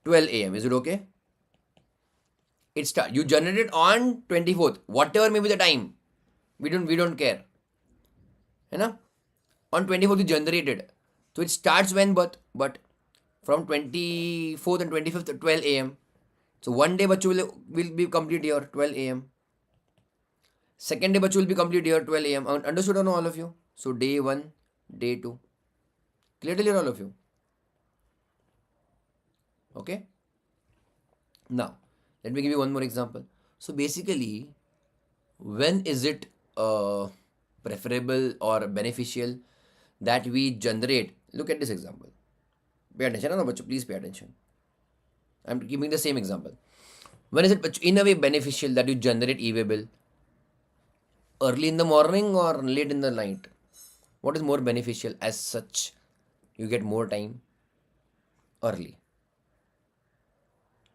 12 a.m. Is it okay? It start. You generated on 24th. Whatever may be the time. We don't care. है ना? On 24th you generated. So it starts when but from 24th and 25th at 12 a.m. So one day bachcho will be complete here 12 a.m. Second day bachcho will be complete here 12 a.m. Understood or no, all of you? So day 1, day 2. Clear till here, all of you? Okay? Now, let me give you one more example. So basically, when is it preferable or beneficial that we generate? Look at this example. Pay attention, no, bachcho, please pay attention. I'm giving the same example. When is it in a way beneficial that you generate e-way bill? Early in the morning or late in the night? What is more beneficial as such? You get more time early.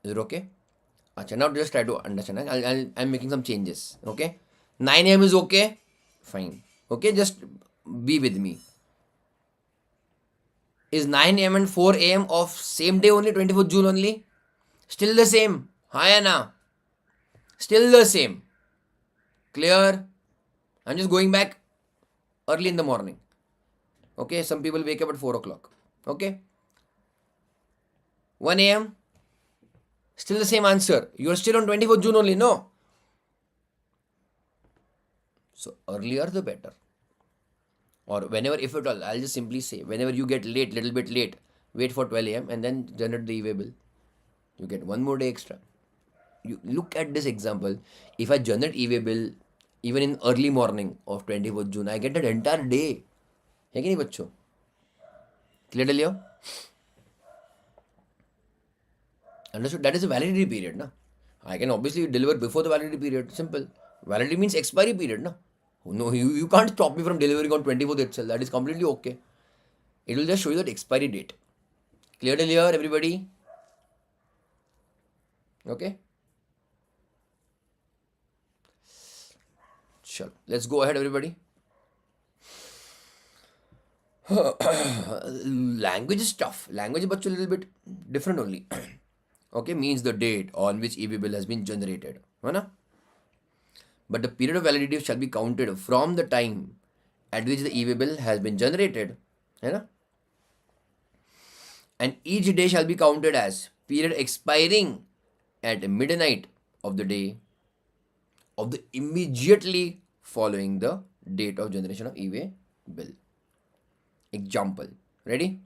Is it okay? Achha, now just try to understand. I'm making some changes. Okay? 9 a.m. is okay? Fine. Okay, just be with me. Is 9 a.m. and 4 a.m. of same day only, 24th June only? Still the same. Hi Anna. Still the same. Clear? I'm just going back early in the morning. Okay, some people wake up at 4 o'clock. Okay? 1 a.m. Still the same answer. You're still on 24th June only, no? So earlier the better. Or whenever, if at all, I'll just simply say, whenever you get late, little bit late, wait for 12 a.m. and then generate the e-way bill. You get one more day extra. You look at this example. If I generate e-way bill even in early morning of 24th June, I get that entire day. है कि नहीं बच्चों? Clear till here? Understood? That is a validity period, na? I can obviously deliver before the validity period. Simple. Validity means expiry period, na? No, you can't stop me from delivering on 24th itself. That is completely okay. It will just show you that expiry date. Clear till here, everybody? Okay? Sure. Let's go ahead, everybody. Language is tough. Language is a little bit different only. Okay, means the date on which e-way bill has been generated. है ना? But the period of validity shall be counted from the time at which the e-way bill has been generated. है ना? And each day shall be counted as period expiring at midnight of the day of the immediately following the date of generation of e-way bill. Example. Ready?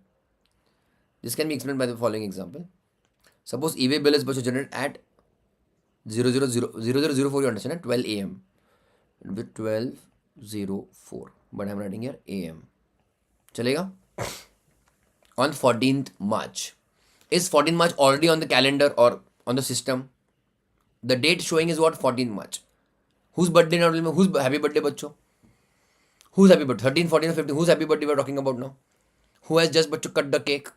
This can be explained by the following example. Suppose e-way bill is supposed to generate at 0004, you understand, at 12 a.m. It will be 12:04. But I'm writing here a.m. Chalega? On 14th March. Is 14th March already on the calendar or on the system? The date showing is what? 14th March. Whose birthday now? Whose happy birthday, बच्चों? Whose happy birthday? 13, 14 or 15? Whose happy birthday we are talking about now? Who has just बच्चों cut the cake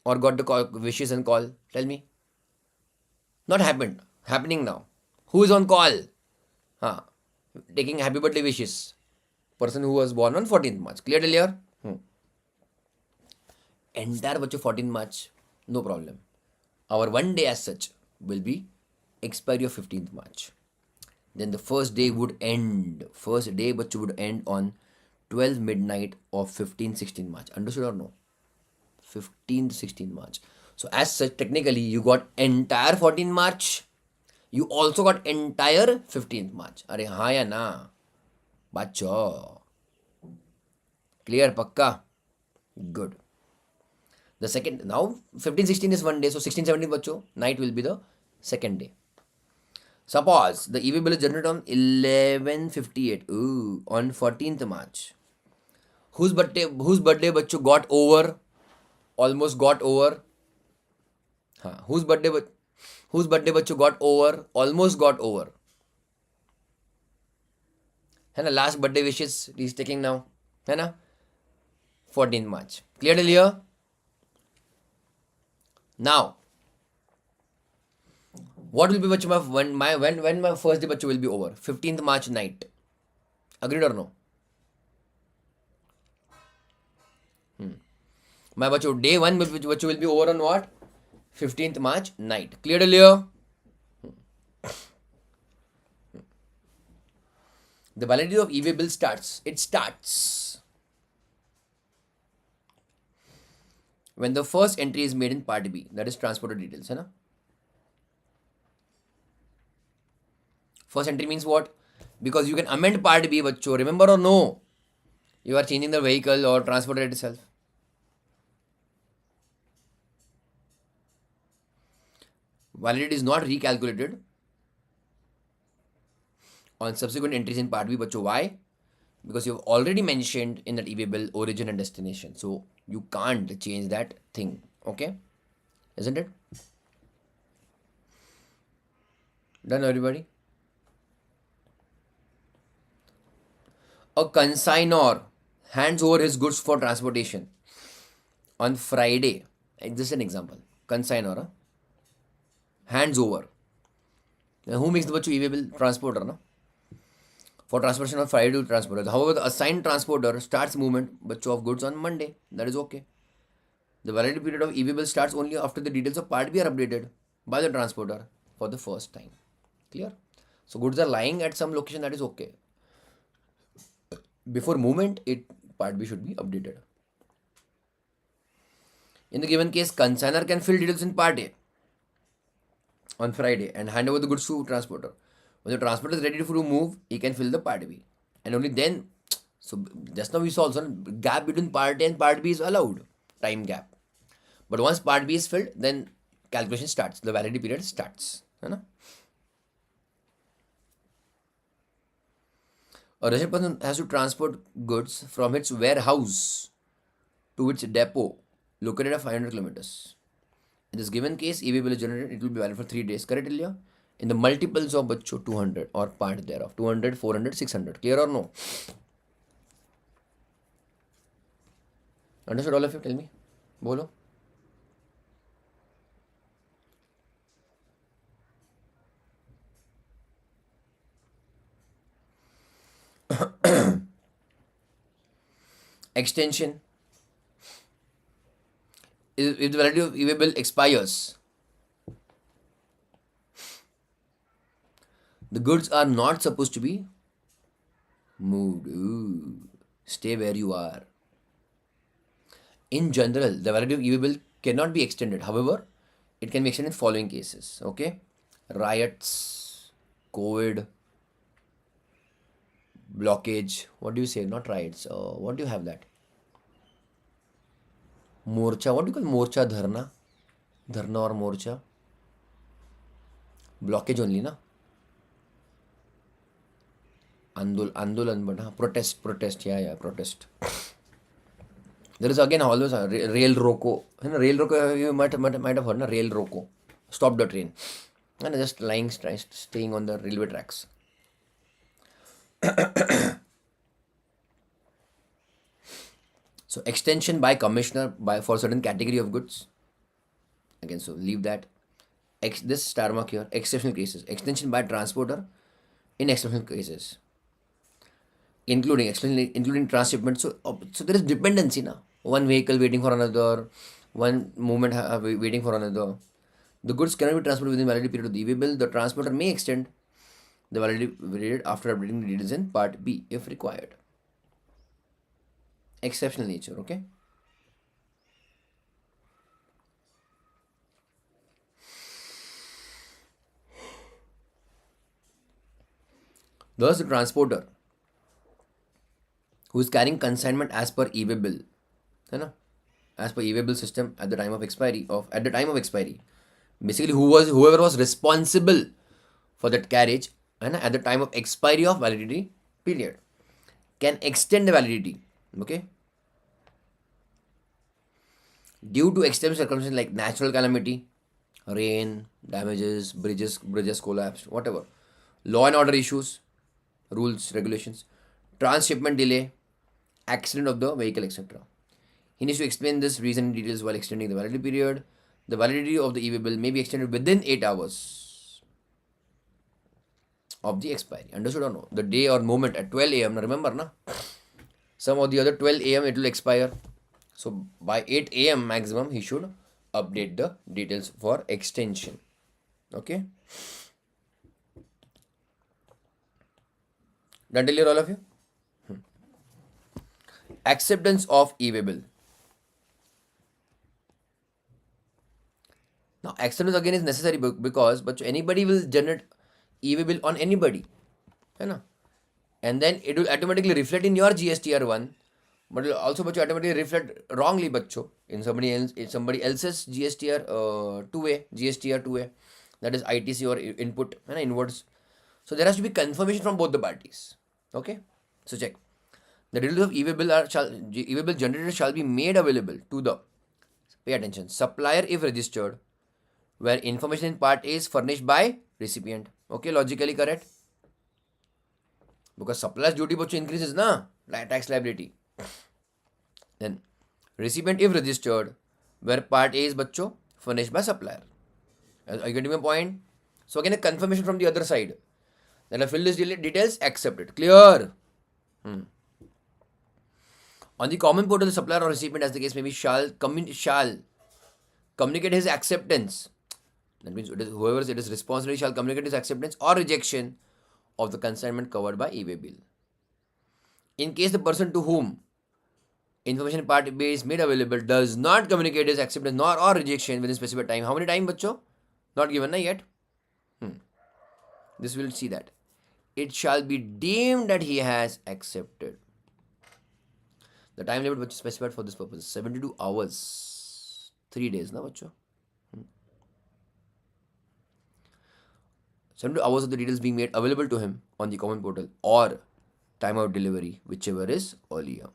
or got the wishes and call? Tell me. Not happened. Happening now. Who is on call? Huh. Taking happy birthday wishes. Person who was born on 14th March. Clear till here? Entire बच्चों 14th March. No problem. Our one day as such will be expiry of 15th March. Then the first day would end. First day बच्चों would end on 12 midnight of 15th 16th March. Understood or no? 15th 16th March. So as such, technically you got entire 14th March. You also got entire 15th March. अरे हाँ या ना बच्चों? Clear पक्का? Good. The second, now 15 16 is one day, so 16 17 बच्चों night will be the second day. Suppose the EV bill is generated on 11:58 on 14th March. Whose birthday बच्चों got over, almost got over? हाँ, whose birthday बच्चों got over, almost got over? है ना, last birthday wishes he is taking now, है ना, 14th March. Clear till here? Now, what will be बच्चों when my first day बच्चों will be over? 15th March night. Agreed or no? My बच्चों day one बच्चों will be over on what? 15th March night. Clear till here? The validity of EV bill starts. It starts when the first entry is made in part B, that is transporter details, है ना? First entry means what? Because you can amend part B, बच्चों. Remember or no? You are changing the vehicle or transporter itself. Validity is not recalculated on subsequent entries in part B, बच्चों. Why? Because you have already mentioned in that EV bill origin and destination. So you can't change that thing. Okay? Isn't it? Done, everybody? A consignor hands over his goods for transportation on Friday. This is an example. Consignor hands over. Now, who makes the bachcho EV bill? Transporter, no? For transportation on Friday to transporter. However, the assigned transporter starts movement bachcho of goods on Monday. That is okay. The validity period of EV bill starts only after the details of part B are updated by the transporter for the first time. Clear? So goods are lying at some location, that is okay. Before movement, part B should be updated. In the given case, consignor can fill details in part A on Friday and hand over the goods to transporter. When the transporter is ready to move, he can fill the part B. And only then, so just now we saw also gap between part A and part B is allowed, time gap. But once part B is filled, then calculation starts, the validity period starts. Hai na? A registered person has to transport goods from its warehouse to its depot located at 500 kilometers. In this given case, EV bill is generated, it will be valid for 3 days. Correct, Ilya? In the multiples of bachcho 200 or part thereof. 200, 400, 600. Clear or no? Understood all of you? Tell me. Bolo. Extension. If the validity of EV bill expires, the goods are not supposed to be moved. Stay where you are. In general, the validity of EV bill cannot be extended. However, it can be extended in following cases. Okay? Riots, COVID, blockage. What do you say? Not riots. What do you have that? Morcha. What do you call morcha? Dharna? Dharna or morcha? Blockage only, na? Andolan, but protest. Yeah, protest. There is again always a rail roko. Rail roko, you might have heard, na? Rail roko. Stop the train. and just staying on the railway tracks. So extension by commissioner by for certain category of goods. Again, so leave that. This star mark here, exceptional cases. Extension by transporter in exceptional cases, including transshipment. So there is dependency now. One vehicle waiting for another, one movement waiting for another. The goods cannot be transported within validity period of the EV bill. The transporter may extend the validity period after updating the details in Part B if required. Exceptional nature, okay? Thus, the transporter who is carrying consignment as per EV bill, है ना? As per EV bill system at the time of expiry, basically whoever was responsible for that carriage, and at the time of expiry of validity period, can extend the validity, okay, due to extreme circumstances like natural calamity, rain, damages, bridges collapsed, whatever, law and order issues, rules, regulations, transshipment delay, accident of the vehicle, etc. He needs to explain this reason in details while extending the validity period. The validity of the EV bill may be extended within 8 hours of the expiry. Understood or no? The day or moment at 12 a.m. Remember, na? Some of the other 12 a.m. it will expire. So by 8 a.m. maximum, he should update the details for extension. Okay. Done till here, all of you? Acceptance of EV bill. Now, acceptance again is necessary because but anybody will generate EV bill on anybody, है ना? And then it will automatically reflect in your GSTR1, but it will also but automatically reflect wrongly, bachcho, in somebody else's GSTR2A, that is ITC or input, है ना, inwards. So there has to be confirmation from both the parties. Okay, so check. The details of EV bill generated shall be made available to the, pay attention, supplier if registered, where information in part A is furnished by recipient. Okay, logically correct. Because supplier's duty bachcho increases na, tax liability. Then recipient if registered, where part A is bachcho furnished by supplier. Are you getting my point? So again a confirmation from the other side. Then I fill these details, accept it. Clear? On the common portal, the supplier or recipient, as the case may be, shall communicate his acceptance. That means whoever it is responsible shall communicate his acceptance or rejection of the consignment covered by EV bill. In case the person to whom information part B is made available does not communicate his acceptance nor or rejection within specified time. How many time, bachcho? Not given na yet. This will see that. It shall be deemed that he has accepted. The time limit which is specified for this purpose, 72 hours. 3 days, na bachcho? 72 hours of the details being made available to him on the common portal or time of delivery, whichever is earlier.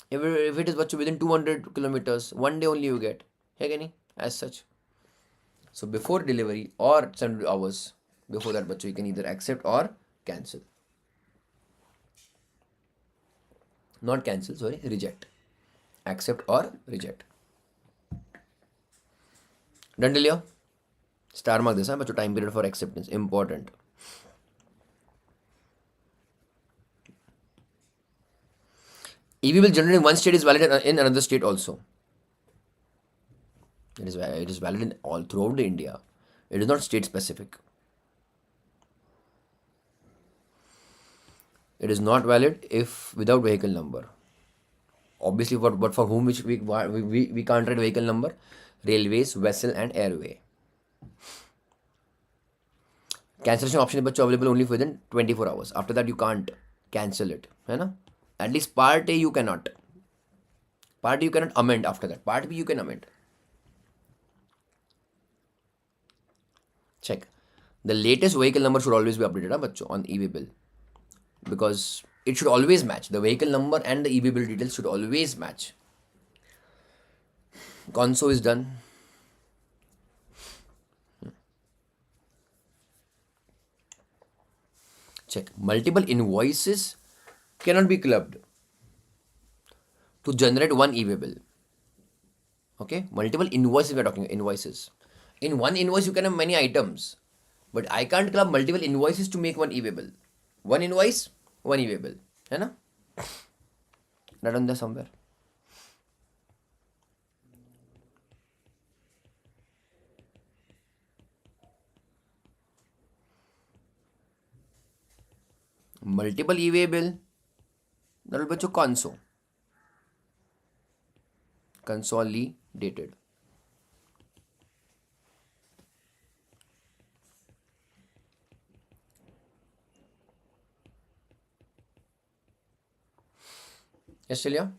If it is bachcho within 200 kilometers, 1 day only you get. Hai as such. So before delivery or 72 hours, before that bachcho, you can either accept or cancel. Not cancel, sorry, reject. Accept or reject. Done till here? Star mark this, but time period for acceptance, important. EV bill generated in one state is valid in another state also. It is valid in all throughout India. It is not state specific. It is not valid if without vehicle number. Obviously, but for whom which we can't write vehicle number, railways, vessel, and airway. Cancellation option is available only within 24 hours. After that, you can't cancel it. Hai na? At least part A you cannot. Part A you cannot amend after that. Part B you can amend. Check. The latest vehicle number should always be updated on EV bill. Because it should always match. The vehicle number and the EV bill details should always match. Conso is done. check. Multiple invoices cannot be clubbed to generate one e-waybill. Okay, multiple invoices we are talking invoices. In one invoice you can have many items, but I can't club multiple invoices to make one e-waybill. One invoice, one e-waybill. है ना? Written there somewhere. Multiple e-waybill. That will be your console. Consolidated. Yes, Celia?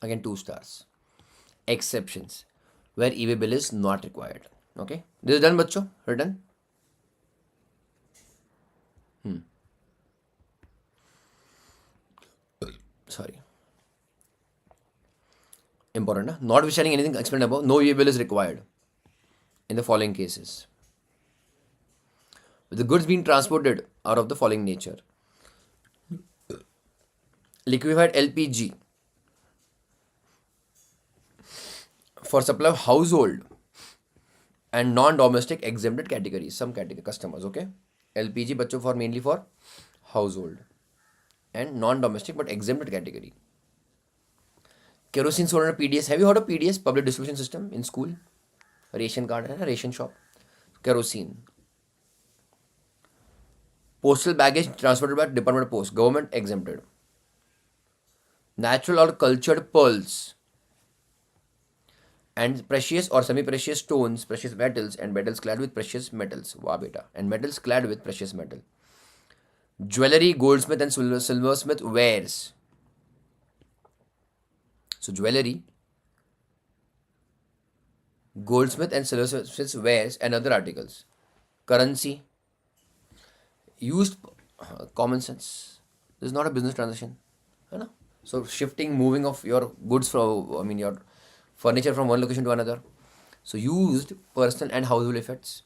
Again, 2 stars. Exceptions where e-waybill is not required. Okay, this is done, bachcho. Written. Sorry. Important. Huh? Notwithstanding anything explained above, no e-waybill is required in the following cases. With the goods being transported are of the following nature: liquefied LPG for supply of household and non-domestic exempted categories, some category customers. Okay, LPG bachcho for mainly for household and non-domestic but exempted category. Kerosene sold under PDS. Have you heard of PDS, public distribution system, in school? Ration card है ना, ration shop. Kerosene. Postal baggage transported by Department of Post, government exempted. Natural or cultured pearls and precious or semi-precious stones, precious metals, and metals clad with precious metals. Wow, beta. And metals clad with precious metal. Jewelry, goldsmith, and silversmith wares. So jewelry, goldsmith, and silversmith wares, and other articles. Currency, used common sense. This is not a business transaction. है ना? So shifting, moving of your goods from, I mean your furniture from one location to another. So used personal and household effects.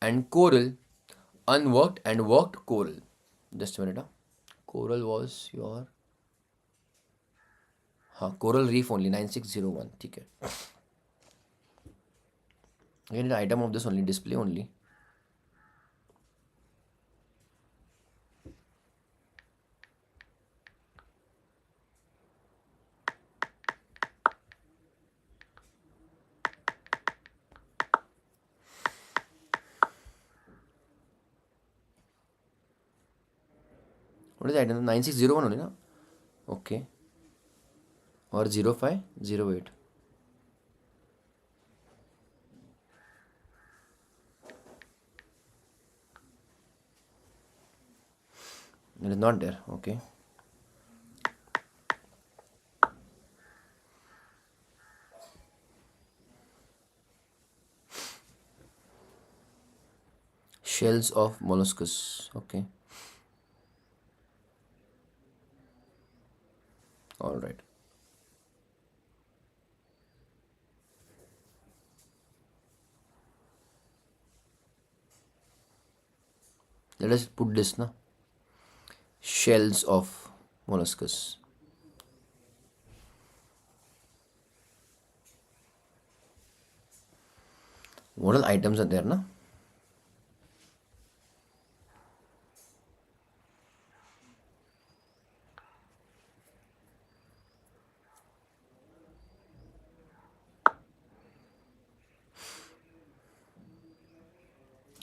And coral, unworked and worked coral. Just a minute. Huh? Coral was your coral reef only 9601. ठीक है. Again, the item of this only, display only. What is the item? 9601 only, na? Okay. Or 0508. It is not there. Okay. Shells of molluscus. Okay. All right. Let us put this now. Shells of molluscus. What all items are there, na?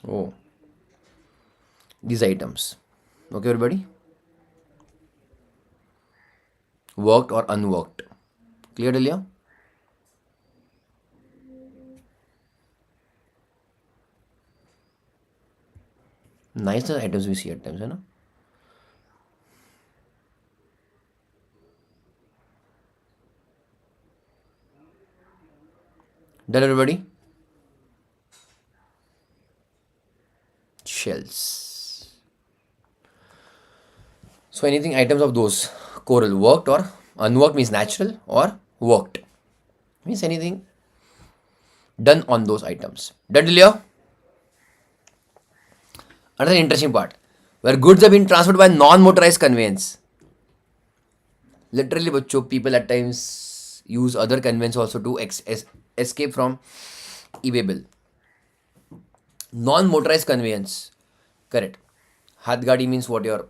Oh, these items. Okay, everybody? Worked or unworked. Clear, Delia? Nice items we see at times, है ना? Done, everybody? Shells. So anything items of those coral worked or unworked means natural, or worked means anything done on those items. Done till here? Another interesting part, where goods have been transferred by non-motorized conveyance. Literally, बच्चों, people at times use other conveyance also to escape from e-way bill. Non-motorized conveyance, correct. Hath gadi means what, your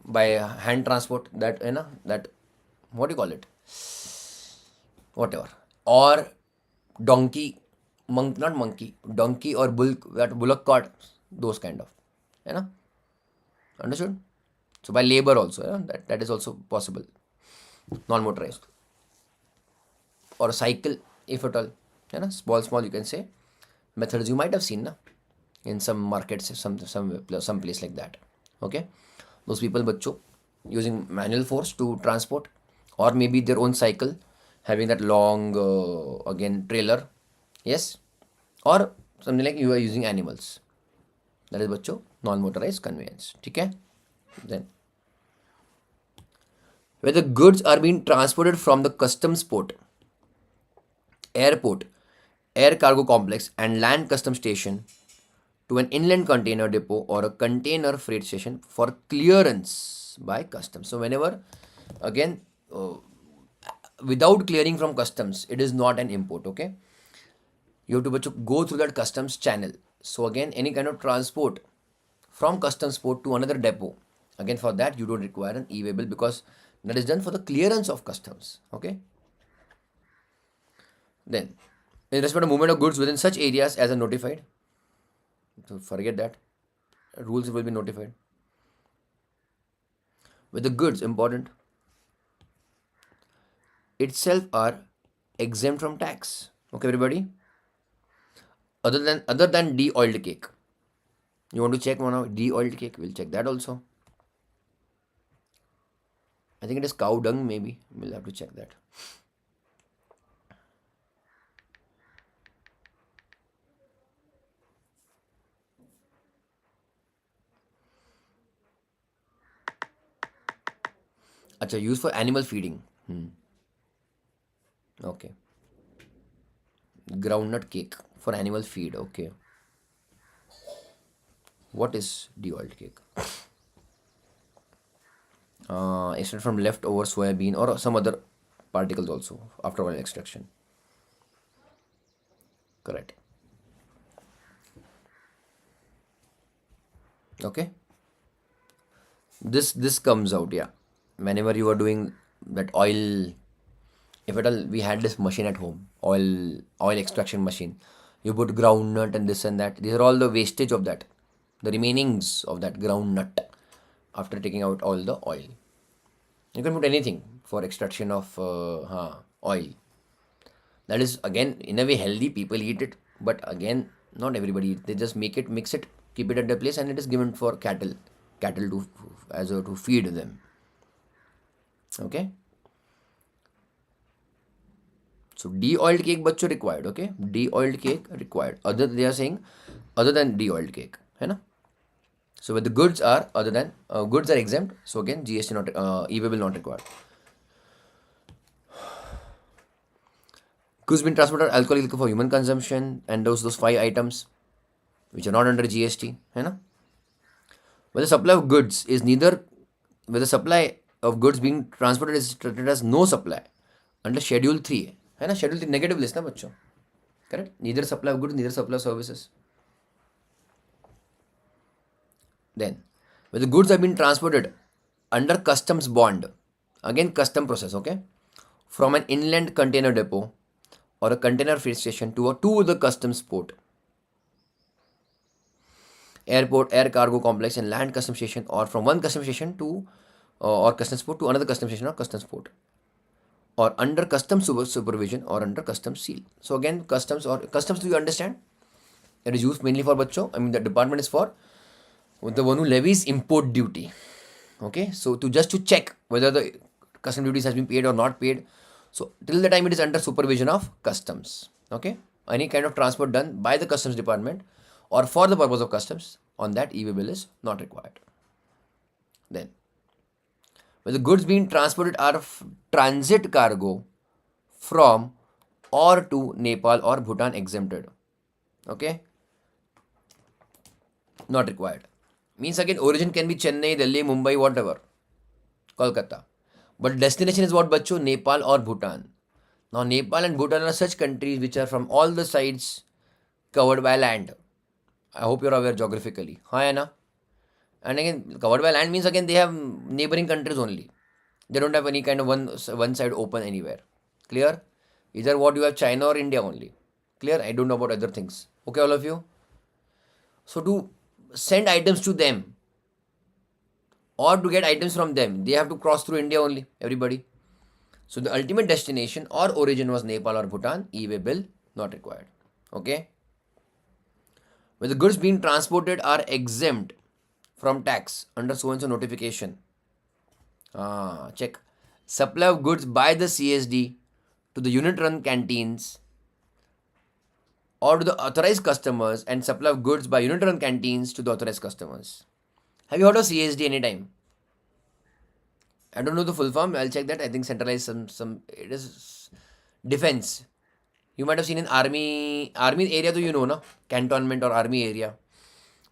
by hand transport, that that, what do you call it, whatever, or donkey, not monkey, donkey or bull, that bullock cart, those kind of, understood. So by labor also, that is also possible, non-motorized, or cycle, if at all, small you can say. Methods you might have seen na, in some markets, some place like that. Okay, those people, bachcho, using manual force to transport, or maybe their own cycle, having that long again trailer, yes, or something like you are using animals. That is, bachcho, non-motorized conveyance. Okay, then where the goods are being transported from the customs port, airport, air cargo complex, and land custom station to an inland container depot or a container freight station for clearance by customs. So whenever, again, without clearing from customs, it is not an import. Okay, you have to go through that customs channel. So again, any kind of transport from customs port to another depot, again, for that you don't require an e-way bill, because that is done for the clearance of customs. Okay, then in respect of movement of goods within such areas as are notified, so forget that, rules will be notified. With the goods, important, itself are exempt from tax. Okay, everybody. Other than de-oiled cake. You want to check one of de-oiled cake? We'll check that also. I think it is cow dung, maybe. We'll have to check that. Acha, used for animal feeding. Okay. Groundnut cake for animal feed. Okay. What is de-oiled cake? Extract from leftover soybean or some other particles also after oil extraction. Correct. Okay. This comes out, yeah. Whenever you are doing that oil, if at all we had this machine at home, oil extraction machine, you put groundnut and this and that. These are all the wastage of that, the remainings of that groundnut after taking out all the oil. You can put anything for extraction of oil. That is again in a way healthy. People eat it, but again not everybody eat. They just make it, mix it, keep it at the place, and it is given for cattle to feed them. Okay. So de-oiled cake bachcho required. Okay, de-oiled cake required. They are saying other than de-oiled cake, है ना? So where the goods are other than goods are exempt. So again, GST not e-way bill not required. Goods been transported, alcohol, liquor for human consumption, and those 5 items which are not under GST, है ना? Where the supply of goods is neither, where the supply of goods being transported is treated as no supply under Schedule 3, है ना? Schedule 3 negative list ना बच्चों, correct? Neither supply of goods, neither supply of services. Then, where the goods have been transported under customs bond, again custom process, okay, from an inland container depot or a container freight station to the customs port, airport, air cargo complex, and land customs station, or from one customs station to or customs port to another customs station or customs port, or under customs supervision or under customs seal. So again, customs, do you understand? It is used mainly for bachcho. I mean, the department is for the one who levies import duty. Okay, so to check whether the custom duties has been paid or not paid. So till the time it is under supervision of customs. Okay, any kind of transport done by the customs department or for the purpose of customs, on that e-way bill is not required. Then where the goods being transported are transit cargo from or to Nepal or Bhutan exempted. Okay, not required. Means again origin can be Chennai, Delhi, Mumbai, whatever, Kolkata. But destination is what bacho? Nepal or Bhutan. Now Nepal and Bhutan are such countries which are from all the sides covered by land. I hope you're aware geographically. Hi Anna. And again, covered by land means again they have neighboring countries only. They don't have any kind of one side open anywhere. Clear? Either what you have China or India only. Clear? I don't know about other things. Okay, all of you. So to send items to them or to get items from them, they have to cross through India only. Everybody. So the ultimate destination or origin was Nepal or Bhutan. E-way bill not required. Okay. Where the goods being transported are exempt from tax under so and so notification. Check. Supply of goods by the CSD to the unit run canteens or to the authorized customers and supply of goods by unit run canteens to the authorized customers. Have you heard of CSD anytime? I don't know the full form. I'll check that. I think centralized some it is defense. You might have seen in army area, do you know, na? Cantonment or army area.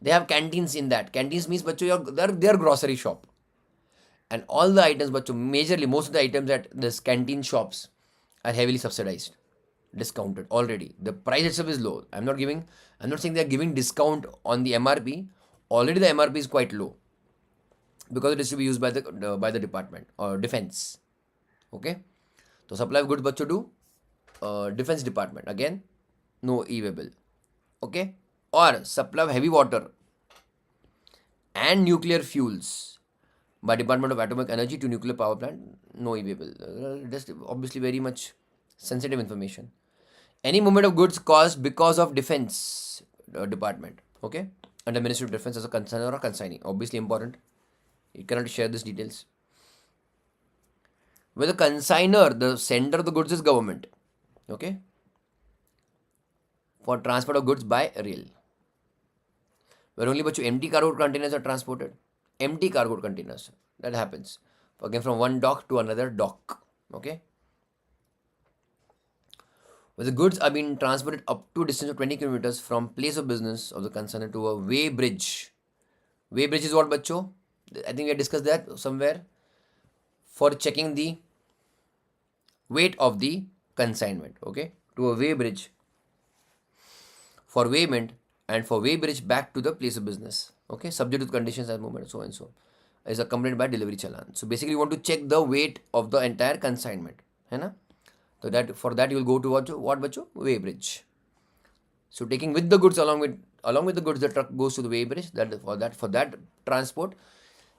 They have canteens in that. Canteens means bacho, their grocery shop. And all the items, bacho, majorly most of the items at this canteen shops are heavily subsidized, discounted already. The price itself is low. I'm not saying they're giving discount on the MRP. Already the MRP is quite low because it is to be used by the department or defense. Okay. So supply of goods bacho to defense department. Again, no e-way bill. Okay. Or supply of heavy water and nuclear fuels by Department of Atomic Energy to nuclear power plant, no e-way bill. That's obviously very much sensitive information. Any movement of goods caused because of defense department, okay, under Ministry of Defense as a consigner or a consignee, obviously important. You cannot share these details. Where the consigner, the sender of the goods is government, okay, for transport of goods by rail. Where only but empty cargo containers are transported. Empty cargo containers. That happens. Again, from one dock to another dock. Okay. Where the goods are being transported up to a distance of 20 kilometers from place of business of the consignor to a weigh bridge. Weigh bridge is what, bacho? I think we had discussed that somewhere. For checking the weight of the consignment. Okay. To a weigh bridge. For weighment and for weigh bridge back to the place of business. Okay, subject to conditions and movement, so and so, is accompanied by delivery challan. So basically, you want to check the weight of the entire consignment, है ना? So that for that you will go to what bacho? Weigh bridge. So taking with the goods along with the goods, the truck goes to the weigh bridge. For that transport,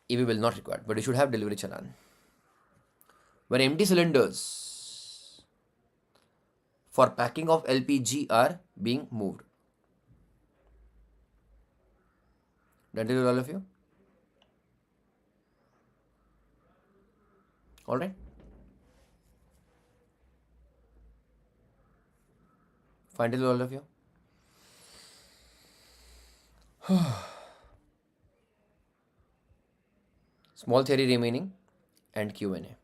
EV will not required, but you should have delivery challan. When empty cylinders for packing of LPG are being moved. That is all of you. All right. Find it all of you. Small theory remaining and Q&A.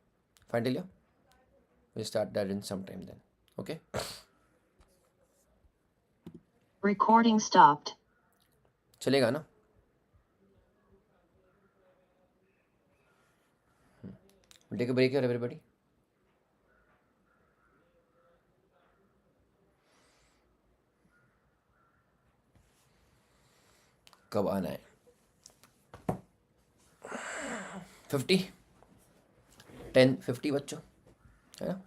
Find it. We'll start that in some time then. Okay. Recording stopped. चलेगा ना? We'll take a break here, everybody. कब आना है? 50 10 50 बच्चों, है ना?